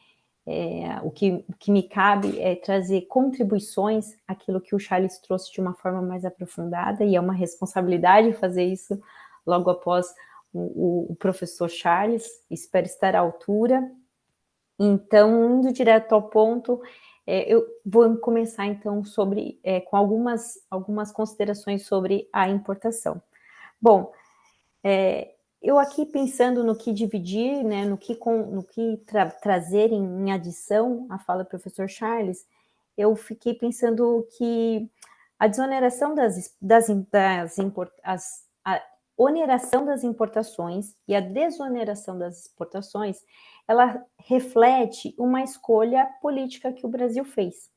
O que me cabe é trazer contribuições àquilo que o Charles trouxe de uma forma mais aprofundada, e é uma responsabilidade fazer isso logo após o professor Charles. Espero estar à altura. Então, indo direto ao ponto, eu vou começar então com algumas considerações sobre a importação. Bom, eu aqui pensando no que dividir, né, no que trazer em adição à fala do professor Charles, eu fiquei pensando que a desoneração a oneração das importações e a desoneração das exportações, ela reflete uma escolha política que o Brasil fez,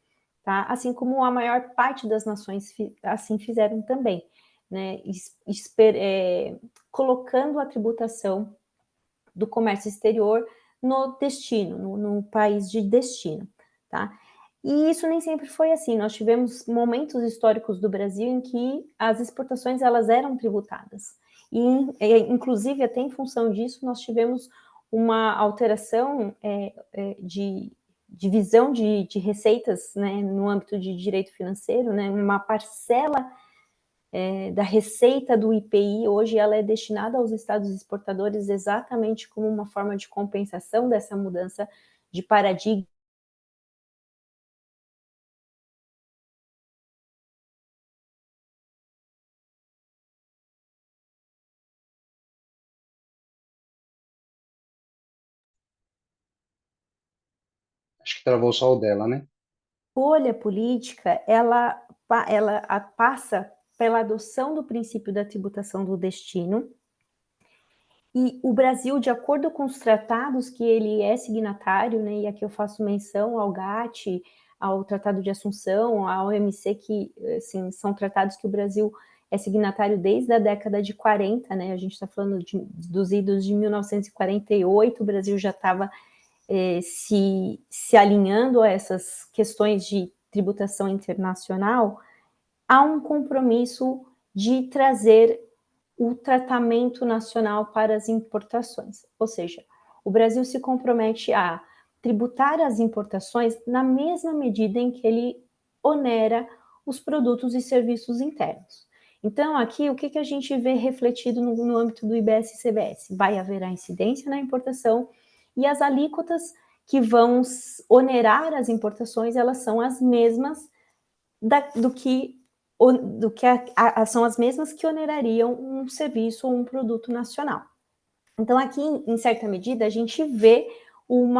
tá? Assim como a maior parte das nações assim fizeram também, né? Colocando a tributação do comércio exterior no destino, no país de destino, tá? E isso nem sempre foi assim. Nós tivemos momentos históricos do Brasil em que as exportações elas eram tributadas. E, inclusive, até em função disso, nós tivemos uma alteração de divisão de receitas, né, no âmbito de direito financeiro, né, uma parcela da receita do IPI, hoje ela é destinada aos estados exportadores exatamente como uma forma de compensação dessa mudança de paradigma. Acho que travou só o dela, né? Escolha política, ela passa pela adoção do princípio da tributação do destino, e o Brasil, de acordo com os tratados que ele é signatário, né, e aqui eu faço menção ao GATT, ao Tratado de Assunção, ao OMC, que assim, são tratados que o Brasil é signatário desde a década de 40, né, a gente está falando dos idos de 1948, o Brasil já estava se alinhando a essas questões de tributação internacional. Há um compromisso de trazer o tratamento nacional para as importações, ou seja, o Brasil se compromete a tributar as importações na mesma medida em que ele onera os produtos e serviços internos. Então, aqui, o que a gente vê refletido no âmbito do IBS e CBS? Vai haver a incidência na importação e as alíquotas que vão onerar as importações, elas são as mesmas são as mesmas que onerariam um serviço ou um produto nacional. Então, aqui, em certa medida, a gente vê um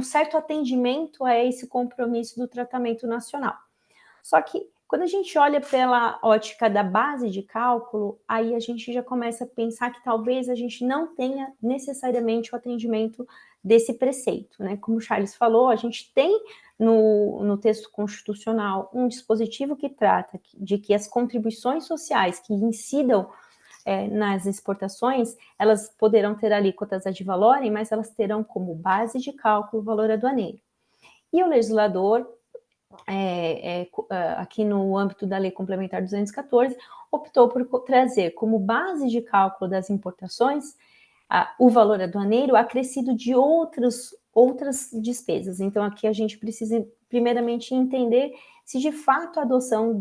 certo atendimento a esse compromisso do tratamento nacional. Só que, quando a gente olha pela ótica da base de cálculo, aí a gente já começa a pensar que talvez a gente não tenha necessariamente o atendimento desse preceito, né? Como o Charles falou, a gente tem no texto constitucional um dispositivo que trata de que as contribuições sociais que incidam nas exportações, elas poderão ter alíquotas ad valorem, mas elas terão como base de cálculo o valor aduaneiro. E o legislador, aqui no âmbito da Lei Complementar 214, optou por trazer como base de cálculo das importações o valor aduaneiro acrescido de outras despesas. Então, aqui a gente precisa, primeiramente, entender se de fato a adoção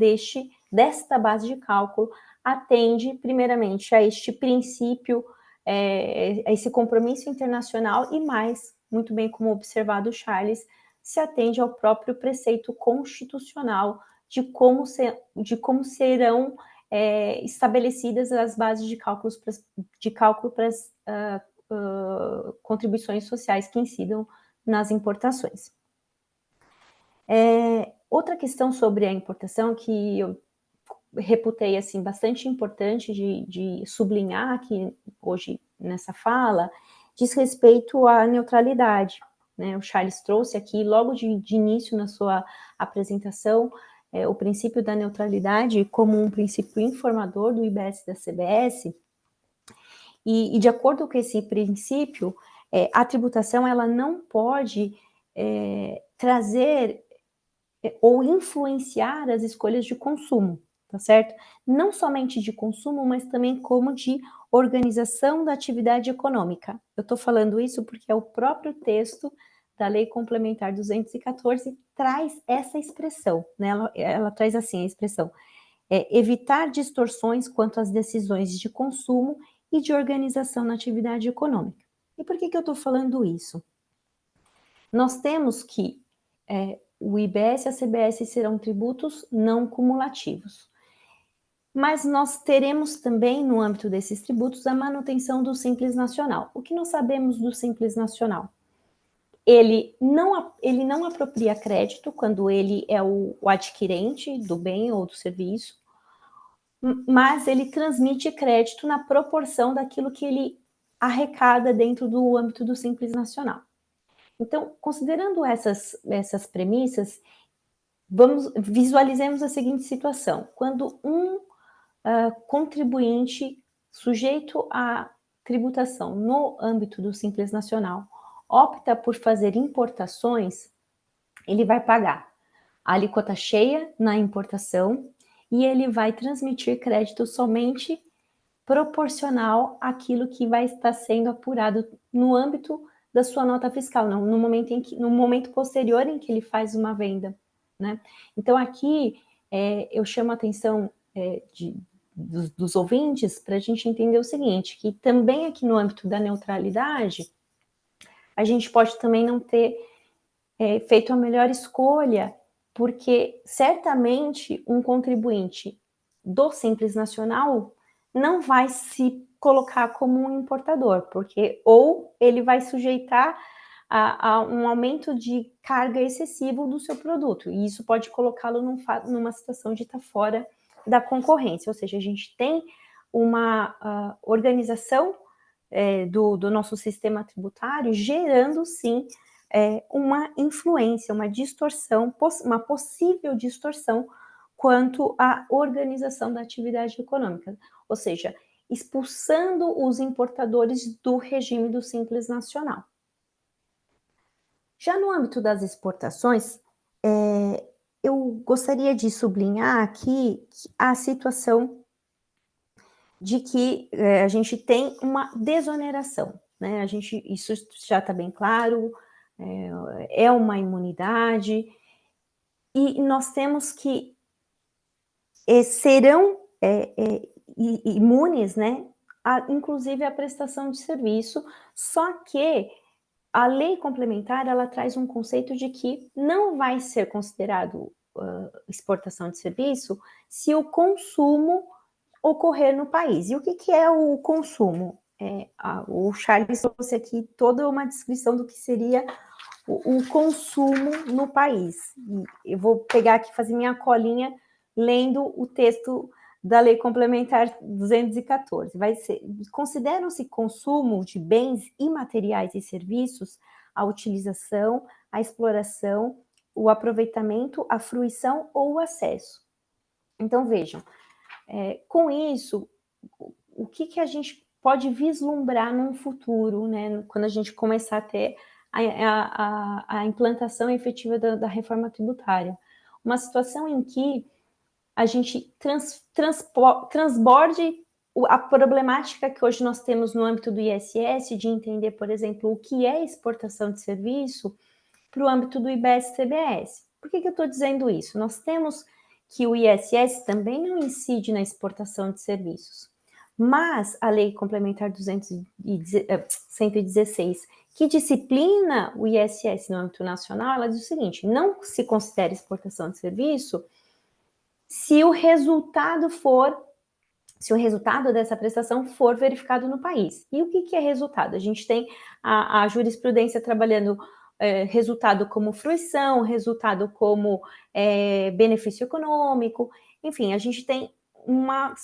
desta base de cálculo atende, primeiramente, a este princípio, a esse compromisso internacional e mais, muito bem como observado o Charles, se atende ao próprio preceito constitucional de como serão estabelecidas as bases de cálculo para as contribuições sociais que incidam nas importações. Outra questão sobre a importação que eu reputei assim, bastante importante de sublinhar aqui hoje nessa fala, diz respeito à neutralidade. Né? O Charles trouxe aqui, logo de início na sua apresentação, o princípio da neutralidade como um princípio informador do IBS e da CBS, e de acordo com esse princípio, a tributação ela não pode trazer ou influenciar as escolhas de consumo, tá certo? Não somente de consumo, mas também como de organização da atividade econômica. Eu estou falando isso porque é o próprio texto da Lei Complementar 214 traz essa expressão, né? Ela traz assim a expressão, evitar distorções quanto às decisões de consumo e de organização na atividade econômica. E por que eu estou falando isso? Nós temos que o IBS e a CBS serão tributos não cumulativos. mas nós teremos também, no âmbito desses tributos, a manutenção do Simples Nacional. O que nós sabemos do Simples Nacional? Ele não apropria crédito quando ele é o adquirente do bem ou do serviço, mas ele transmite crédito na proporção daquilo que ele arrecada dentro do âmbito do Simples Nacional. Então, considerando essas premissas, visualizemos a seguinte situação: quando um contribuinte sujeito à tributação no âmbito do Simples Nacional opta por fazer importações, ele vai pagar a alíquota cheia na importação e ele vai transmitir crédito somente proporcional àquilo que vai estar sendo apurado no âmbito da sua nota fiscal, não, no momento posterior em que ele faz uma venda, né? Então aqui eu chamo a atenção dos ouvintes para a gente entender o seguinte, que também aqui no âmbito da neutralidade, a gente pode também não ter feito a melhor escolha, porque certamente um contribuinte do Simples Nacional não vai se colocar como um importador, porque ou ele vai sujeitar a um aumento de carga excessivo do seu produto, e isso pode colocá-lo numa situação de estar fora da concorrência, ou seja, a gente tem uma organização do nosso sistema tributário gerando, sim, uma influência, uma distorção, uma possível distorção quanto à organização da atividade econômica, ou seja, expulsando os importadores do regime do Simples Nacional. Já no âmbito das exportações, eu gostaria de sublinhar aqui a situação de que a gente tem uma desoneração, né? Isso já está bem claro, é uma imunidade, e nós temos que serão imunes, né? Inclusive a prestação de serviço, só que a lei complementar, ela traz um conceito de que não vai ser considerado exportação de serviço se o consumo ocorrer no país. E o que é o consumo? O Charles trouxe aqui toda uma descrição do que seria o consumo no país. E eu vou pegar aqui, fazer minha colinha, lendo o texto da Lei Complementar 214. Vai ser: consideram-se consumo de bens imateriais e serviços a utilização, a exploração, o aproveitamento, a fruição ou o acesso. Então, vejam, com isso, o que a gente pode vislumbrar num futuro, né, quando a gente começar a ter a implantação efetiva da reforma tributária? Uma situação em que a gente transborde a problemática que hoje nós temos no âmbito do ISS, de entender, por exemplo, o que é exportação de serviço, para o âmbito do IBS-CBS. Por que eu estou dizendo isso? Nós temos que o ISS também não incide na exportação de serviços, mas a Lei Complementar 116, que disciplina o ISS no âmbito nacional, ela diz o seguinte: não se considera exportação de serviço se o resultado dessa prestação for verificado no país. E o que é resultado? A gente tem a jurisprudência trabalhando resultado como fruição, resultado como benefício econômico, enfim, a gente tem uma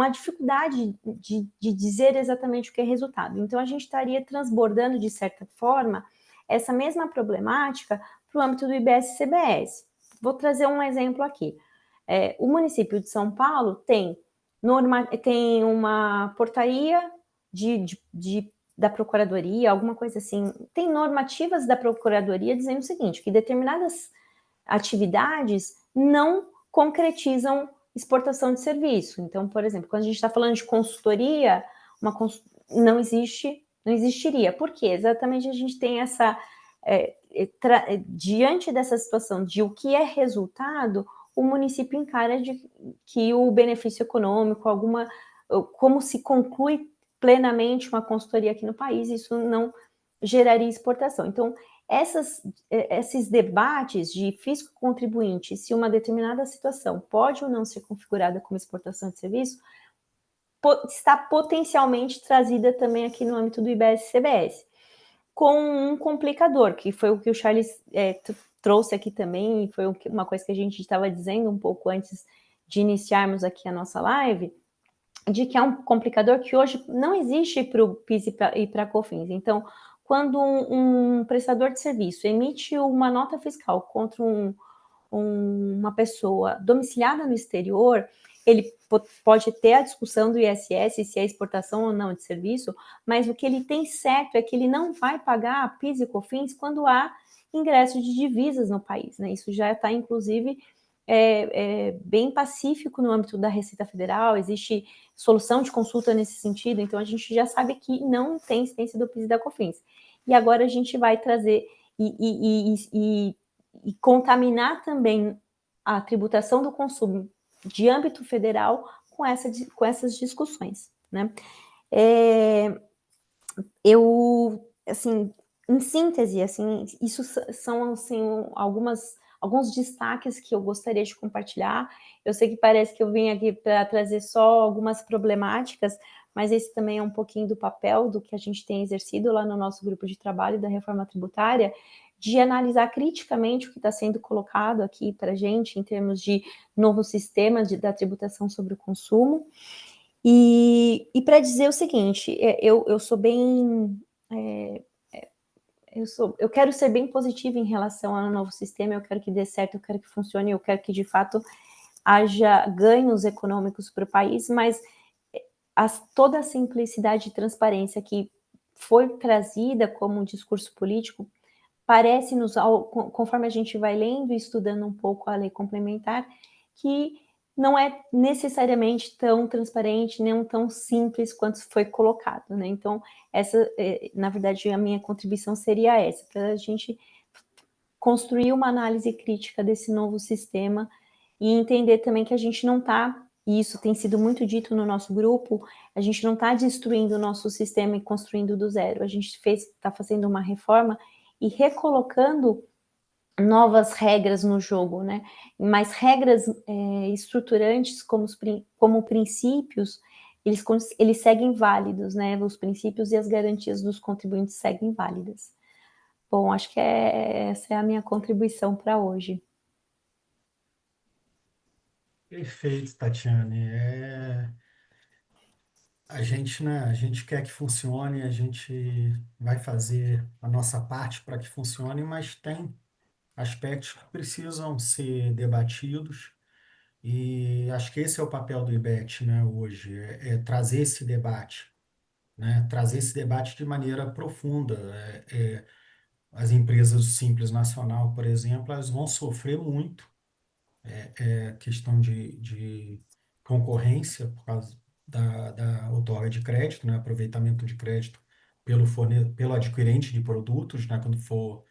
dificuldade de dizer exatamente o que é resultado. Então, a gente estaria transbordando, de certa forma, essa mesma problemática para o âmbito do IBS-CBS. Vou trazer um exemplo aqui. O município de São Paulo tem uma portaria da Procuradoria, alguma coisa assim, tem normativas da Procuradoria dizendo o seguinte, que determinadas atividades não concretizam exportação de serviço. Então, por exemplo, quando a gente está falando de consultoria, não existiria. Por quê? Exatamente a gente tem essa... diante dessa situação de o que é resultado, o município encara que o benefício econômico, como se conclui plenamente uma consultoria aqui no país, isso não geraria exportação. Então, Esses debates de fisco-contribuinte, se uma determinada situação pode ou não ser configurada como exportação de serviço, está potencialmente trazida também aqui no âmbito do IBS-CBS, com um complicador, que foi o que o Charles trouxe aqui também, e foi uma coisa que a gente estava dizendo um pouco antes de iniciarmos aqui a nossa live, de que é um complicador que hoje não existe para o PIS e para a COFINS. Então, quando um prestador de serviço emite uma nota fiscal contra uma pessoa domiciliada no exterior, ele pode ter a discussão do ISS, se é exportação ou não de serviço, mas o que ele tem certo é que ele não vai pagar a PIS e COFINS quando há ingresso de divisas no país, né? Isso já está, inclusive, bem pacífico no âmbito da Receita Federal, existe solução de consulta nesse sentido, então a gente já sabe que não tem incidência do PIS e da COFINS. E agora a gente vai trazer e contaminar também a tributação do consumo de âmbito federal com essas discussões, né? Eu, assim, em síntese, assim, isso são assim, alguns destaques que eu gostaria de compartilhar. Eu sei que parece que eu vim aqui para trazer só algumas problemáticas, mas esse também é um pouquinho do papel do que a gente tem exercido lá no nosso grupo de trabalho da reforma tributária, de analisar criticamente o que está sendo colocado aqui para a gente em termos de novo sistema da tributação sobre o consumo. E para dizer o seguinte, eu sou bem... eu quero ser bem positiva em relação ao novo sistema, eu quero que dê certo, eu quero que funcione, eu quero que, de fato, haja ganhos econômicos para o país, mas toda a simplicidade e transparência que foi trazida como um discurso político parece-nos, conforme a gente vai lendo e estudando um pouco a lei complementar, que não é necessariamente tão transparente, nem tão simples quanto foi colocado, né? Então, na verdade, a minha contribuição seria essa, para a gente construir uma análise crítica desse novo sistema e entender também que a gente não está, e isso tem sido muito dito no nosso grupo, a gente não está destruindo o nosso sistema e construindo do zero, a gente está fazendo uma reforma e recolocando novas regras no jogo, né? Mas regras estruturantes como princípios, eles seguem válidos, né? Os princípios e as garantias dos contribuintes seguem válidas. Bom, acho que essa é a minha contribuição para hoje. Perfeito, Tatiane. A gente, né, a gente quer que funcione, a gente vai fazer a nossa parte para que funcione, mas tem aspectos que precisam ser debatidos e acho que esse é o papel do IBET, né, hoje, é trazer esse debate, né, trazer esse debate de maneira profunda. As empresas do Simples Nacional, por exemplo, elas vão sofrer muito questão de concorrência por causa da outorga de crédito, né, aproveitamento de crédito pelo adquirente de produtos, né, quando for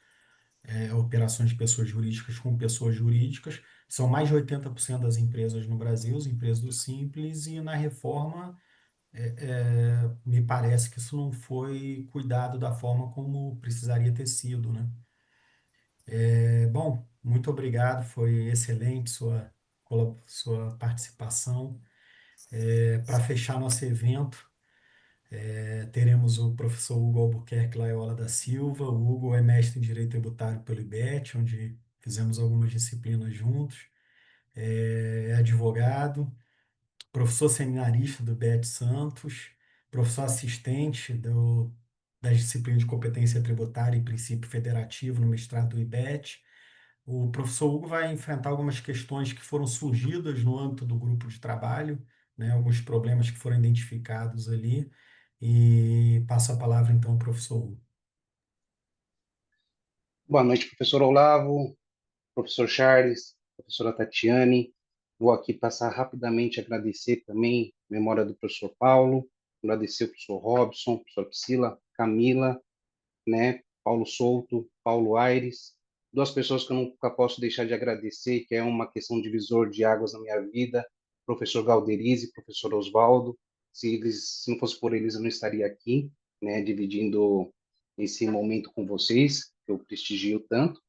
operações de pessoas jurídicas com pessoas jurídicas. São mais de 80% das empresas no Brasil, as empresas do Simples, e na reforma me parece que isso não foi cuidado da forma como precisaria ter sido, né? Bom, muito obrigado, foi excelente sua participação. Para fechar nosso evento, teremos o professor Hugo Albuquerque Laiola da Silva. O Hugo é mestre em Direito Tributário pelo IBET, onde fizemos algumas disciplinas juntos. É advogado, professor seminarista do IBET Santos, professor assistente das disciplinas de competência tributária e princípio federativo no mestrado do IBET. O professor Hugo vai enfrentar algumas questões que foram surgidas no âmbito do grupo de trabalho, né, alguns problemas que foram identificados ali, e passo a palavra então ao professor Hugo. Boa noite, professor Olavo, professor Charles, professora Tatiane. Vou aqui passar rapidamente a agradecer também a memória do professor Paulo, agradecer o professor Robson, professor Priscila, Camila, né, Paulo Souto, Paulo Aires, duas pessoas que eu nunca posso deixar de agradecer, que é uma questão divisor de águas na minha vida, professor Galderize, professor Oswaldo. Se não fosse por eles, eu não estaria aqui, né, dividindo esse momento com vocês. que eu prestigio tanto.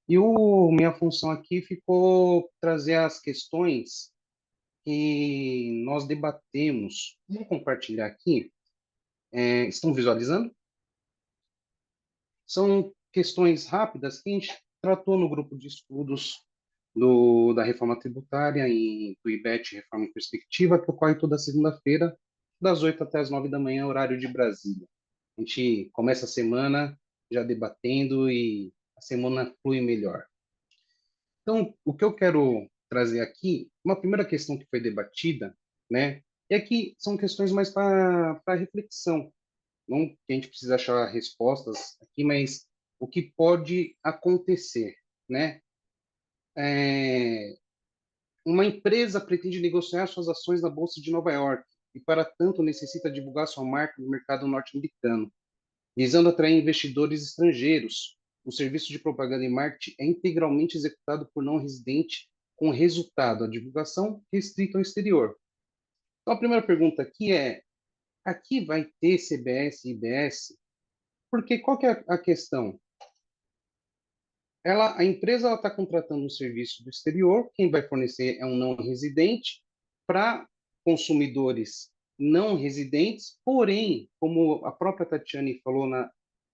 E minha função aqui ficou trazer as questões que nós debatemos. Vou compartilhar aqui. Estão visualizando? São questões rápidas que a gente tratou no grupo de estudos da reforma tributária e do IBET Reforma em Perspectiva, que ocorre toda segunda-feira, das 8 até as 9 da manhã, horário de Brasília. A gente começa a semana já debatendo e a semana flui melhor. Então, o que eu quero trazer aqui, uma primeira questão que foi debatida, né, é que são questões mais para reflexão. Não que a gente precisa achar respostas aqui, mas o que pode acontecer, né? Uma empresa pretende negociar suas ações na Bolsa de Nova York e, para tanto, necessita divulgar sua marca no mercado norte-americano, visando atrair investidores estrangeiros. O serviço de propaganda e marketing é integralmente executado por não residente, com resultado a divulgação restrita ao exterior. Então, a primeira pergunta aqui é: aqui vai ter CBS e IBS? Porque qual que é a questão? A empresa está contratando um serviço do exterior, quem vai fornecer é um não residente para consumidores não residentes, porém, como a própria Tatiane falou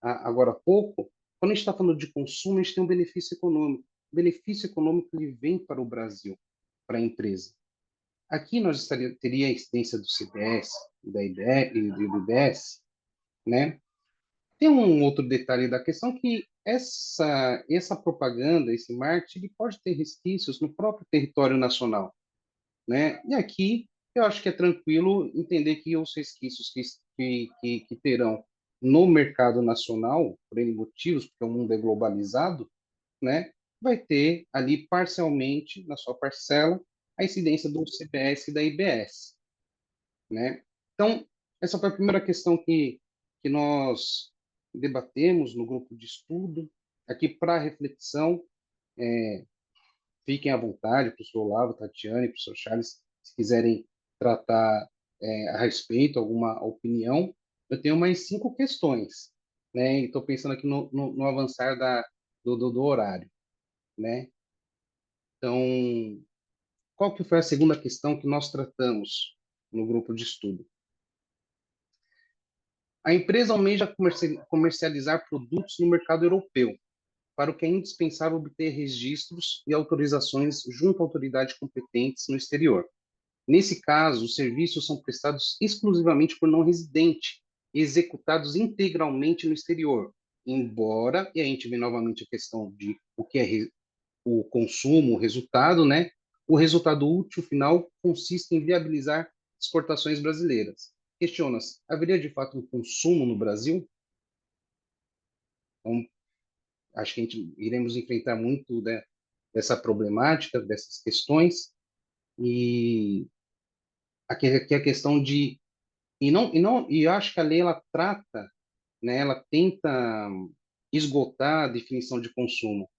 agora há pouco, quando a gente está falando de consumo, a gente tem um benefício econômico. O benefício econômico ele vem para o Brasil, para a empresa. Aqui nós teria a incidência do CBS, da IBE e do IBS, né? Tem um outro detalhe da questão que essa propaganda, esse marketing, ele pode ter resquícios no próprio território nacional, né? E aqui eu acho que é tranquilo entender que os resquícios que terão no mercado nacional, por N motivos, porque o mundo é globalizado, né? Vai ter ali parcialmente, na sua parcela, a incidência do CBS e da IBS, né? Então, essa foi a primeira questão que nós debatemos no grupo de estudo. Aqui, para reflexão, fiquem à vontade, professor Olavo, Tatiane, professor Charles, se quiserem tratar a respeito, alguma opinião. Eu tenho mais 5 questões, né? Estou pensando aqui no avançar do horário, né? Então, qual que foi a segunda questão que nós tratamos no grupo de estudo? A empresa almeja comercializar produtos no mercado europeu, para o que é indispensável obter registros e autorizações junto a autoridades competentes no exterior. Nesse caso, os serviços são prestados exclusivamente por não residente, executados integralmente no exterior, embora, e a gente vê novamente a questão de o que é o consumo, o resultado, né? O resultado útil final consiste em viabilizar exportações brasileiras. Questiona-se, haveria de fato um consumo no Brasil? Então, acho que a gente iremos enfrentar muito, né, dessa problemática, dessas questões, e aqui a questão de e eu acho que a lei ela trata, né, ela tenta esgotar a definição de consumo,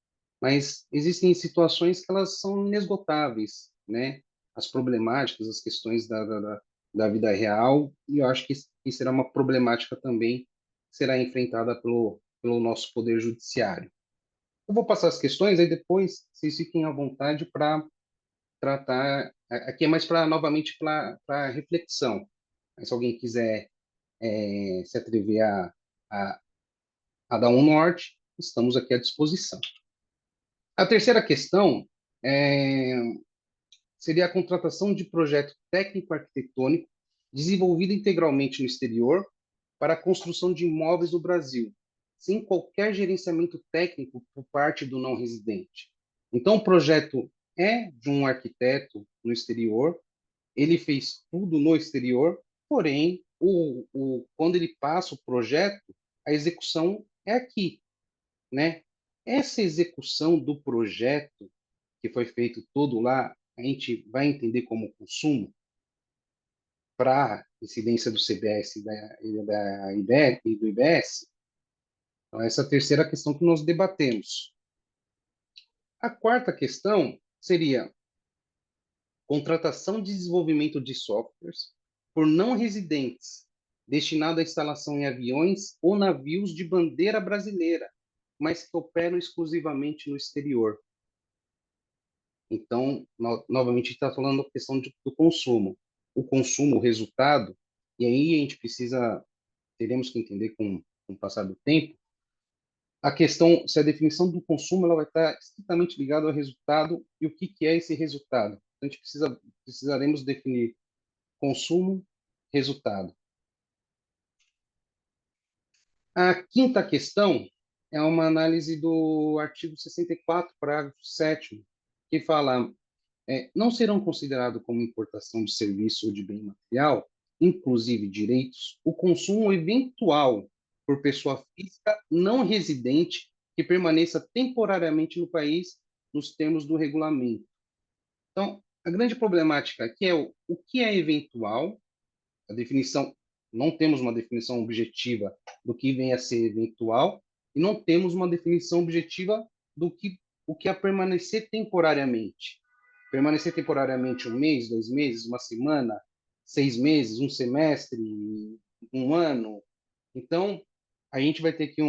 mas existem situações que elas são inesgotáveis, né? As problemáticas, as questões da vida real, e eu acho que será uma problemática também que será enfrentada pelo nosso poder judiciário. Eu vou passar as questões, aí depois vocês fiquem à vontade para tratar. Aqui é mais para, novamente, para reflexão. Mas se alguém quiser se atrever a, a dar um norte, estamos aqui à disposição. A terceira questão seria a contratação de projeto técnico-arquitetônico desenvolvido integralmente no exterior para a construção de imóveis no Brasil, sem qualquer gerenciamento técnico por parte do não residente. Então, o projeto é de um arquiteto no exterior, ele fez tudo no exterior, porém, quando ele passa o projeto, a execução é aqui, né? Essa execução do projeto, que foi feito todo lá, a gente vai entender como consumo para incidência do CBS da IBE e do IBS. Então, essa é a terceira questão que nós debatemos. A quarta questão seria contratação de desenvolvimento de softwares por não residentes, destinado à instalação em aviões ou navios de bandeira brasileira. mas que operam exclusivamente no exterior. Então, novamente, a gente está falando da questão do consumo. O consumo, o resultado, e aí a gente teremos que entender com o passar do tempo, a questão, se a definição do consumo ela vai estar estritamente ligada ao resultado e o que é esse resultado. Então, a gente precisaremos definir consumo, resultado. A quinta questão é uma análise do artigo 64, parágrafo 7º, que fala não serão considerados como importação de serviço ou de bem material, inclusive direitos, o consumo eventual por pessoa física não residente que permaneça temporariamente no país nos termos do regulamento. Então, a grande problemática aqui é o que é eventual, a definição, não temos uma definição objetiva do que vem a ser eventual e não temos uma definição objetiva do que o que é permanecer temporariamente. Permanecer temporariamente 1 mês, 2 meses, 1 semana, 6 meses, 1 semestre, 1 ano. Então, a gente vai ter aqui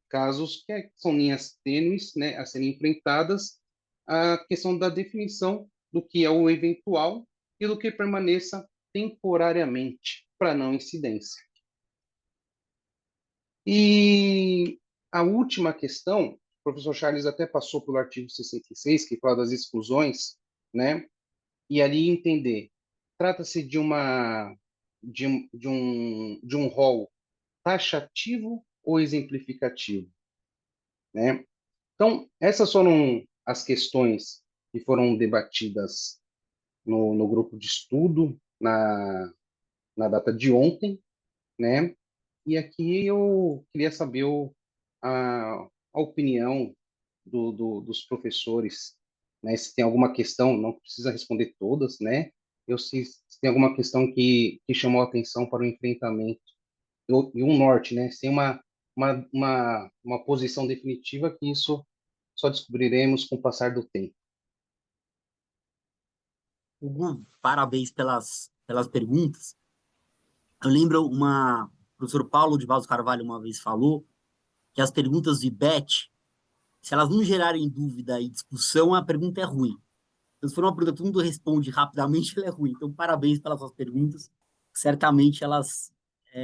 casos que são linhas tênues, né, a serem enfrentadas, a questão da definição do que é o eventual e do que permaneça temporariamente, para não incidência. E a última questão, o professor Charles até passou pelo artigo 66, que fala das exclusões, né? E ali entender, trata-se de um rol taxativo ou exemplificativo, né? Então, essas foram as questões que foram debatidas no grupo de estudo na data de ontem, né? E aqui eu queria saber a opinião dos professores, né? Se tem alguma questão, não precisa responder todas, né? Se tem alguma questão que chamou a atenção para o enfrentamento e um norte, né? Sem uma posição definitiva, que isso só descobriremos com o passar do tempo. Hugo, parabéns pelas perguntas. Eu lembro o professor Paulo de Barros Carvalho uma vez falou que as perguntas de IBET, se elas não gerarem dúvida e discussão, a pergunta é ruim. Então, se for uma pergunta que todo mundo responde rapidamente, ela é ruim. Então, parabéns pelas suas perguntas. Certamente elas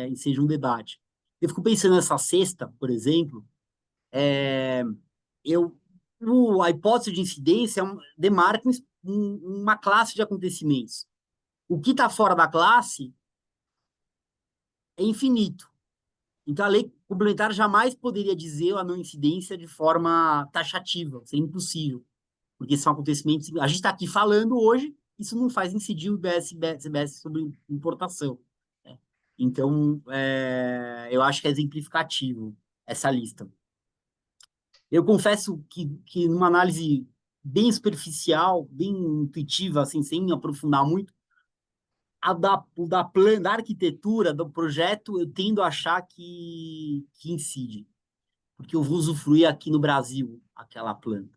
ensejam um debate. Eu fico pensando nessa sexta, por exemplo, eu, a hipótese de incidência demarca uma classe de acontecimentos. O que está fora da classe é infinito. Então, a lei complementar jamais poderia dizer a não incidência de forma taxativa, seria impossível, porque são acontecimentos. A gente está aqui falando hoje, isso não faz incidir o IBS sobre importação, né? Então, eu acho que é exemplificativo essa lista. Eu confesso que numa análise bem superficial, bem intuitiva, assim, sem aprofundar muito, da arquitetura, do projeto, eu tendo a achar que incide, porque eu vou usufruir aqui no Brasil aquela planta.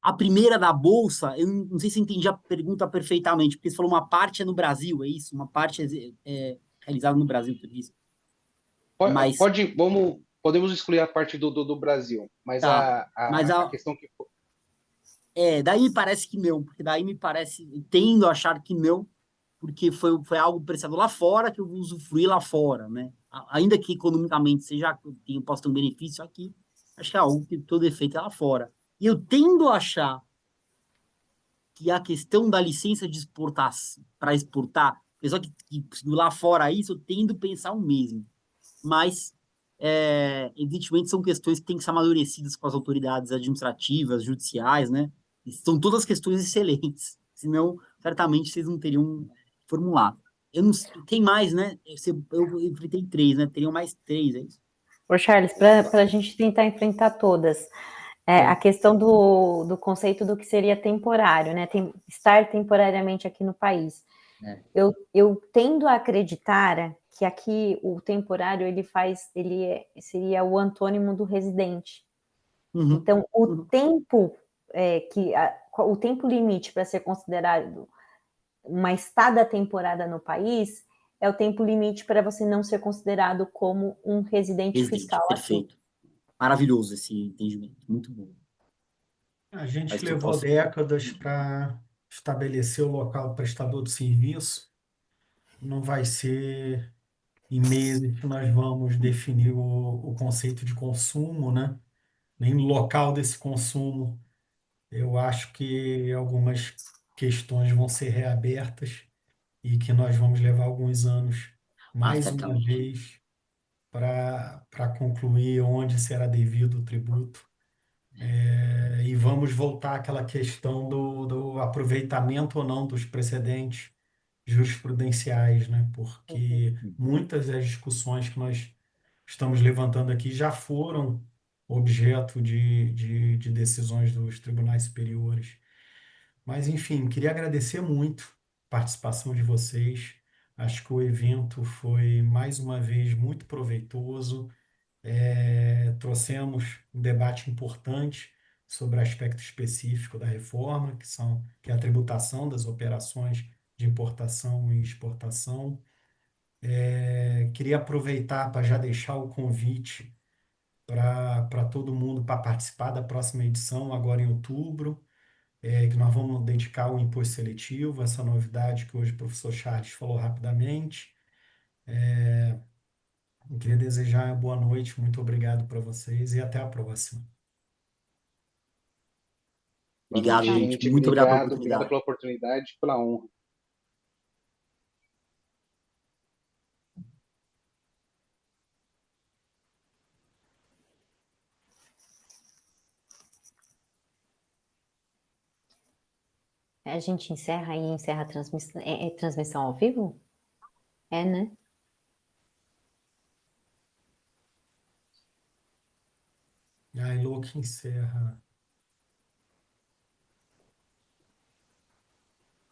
A primeira da Bolsa, eu não sei se entendi a pergunta perfeitamente, porque você falou uma parte é no Brasil, é isso? Uma parte é realizada no Brasil, tudo isso. Mas, Podemos excluir a parte do Brasil, mas tá, mas a questão que... daí me parece que não, porque daí me parece, tendo a achar que não, porque foi algo prestado lá fora, que eu vou usufruir lá fora, né? Ainda que economicamente possa ter um benefício aqui, acho que é algo que todo efeito é lá fora. E eu tendo a achar que a questão da licença de exportação, para exportar, pessoal que lá fora isso, eu tendo a pensar o mesmo. Mas, evidentemente, são questões que têm que ser amadurecidas com as autoridades administrativas, judiciais, né? E são todas questões excelentes. Senão, certamente, vocês não teriam formulado. Eu não tem mais, né? Eu enfrentei 3, né? Teriam mais 3, é isso? Ô, Charles, para a gente tentar enfrentar todas, a questão do conceito do que seria temporário, né? Estar temporariamente aqui no país. Eu tendo a acreditar que aqui o temporário seria o antônimo do residente. Uhum. Então, o tempo o tempo limite para ser considerado uma estada temporária no país é o tempo limite para você não ser considerado como um residente fiscal perfeito. aqui. maravilhoso esse entendimento, muito bom. A gente Faz total levou sentido. décadas para estabelecer o local do prestador de serviço. Não vai ser em meses que nós vamos definir o conceito de consumo, né? Nem no local desse consumo. Eu acho que algumas questões vão ser reabertas e que nós vamos levar alguns anos, Ah, mais uma certamente. vez, para concluir onde será devido o tributo. E vamos voltar àquela questão do aproveitamento ou não dos precedentes jurisprudenciais, né? Porque muitas das discussões que nós estamos levantando aqui já foram objeto de decisões dos tribunais superiores. Mas, enfim, queria agradecer muito a participação de vocês. Acho que o evento foi, mais uma vez, muito proveitoso. Trouxemos um debate importante sobre aspecto específico da reforma, que é a tributação das operações de importação e exportação. Queria aproveitar para já deixar o convite para todo mundo para participar da próxima edição, agora em outubro, que nós vamos dedicar ao imposto seletivo, essa novidade que hoje o professor Charles falou rapidamente. Eu queria desejar uma boa noite, muito obrigado para vocês e até a próxima. Boa noite, Obrigado, Tchau. gente. gente. Muito obrigado pela Obrigado oportunidade. pela oportunidade, pela honra. A gente encerra aí, encerra a transmissão. É transmissão ao vivo? É, né? A Ilô que encerra.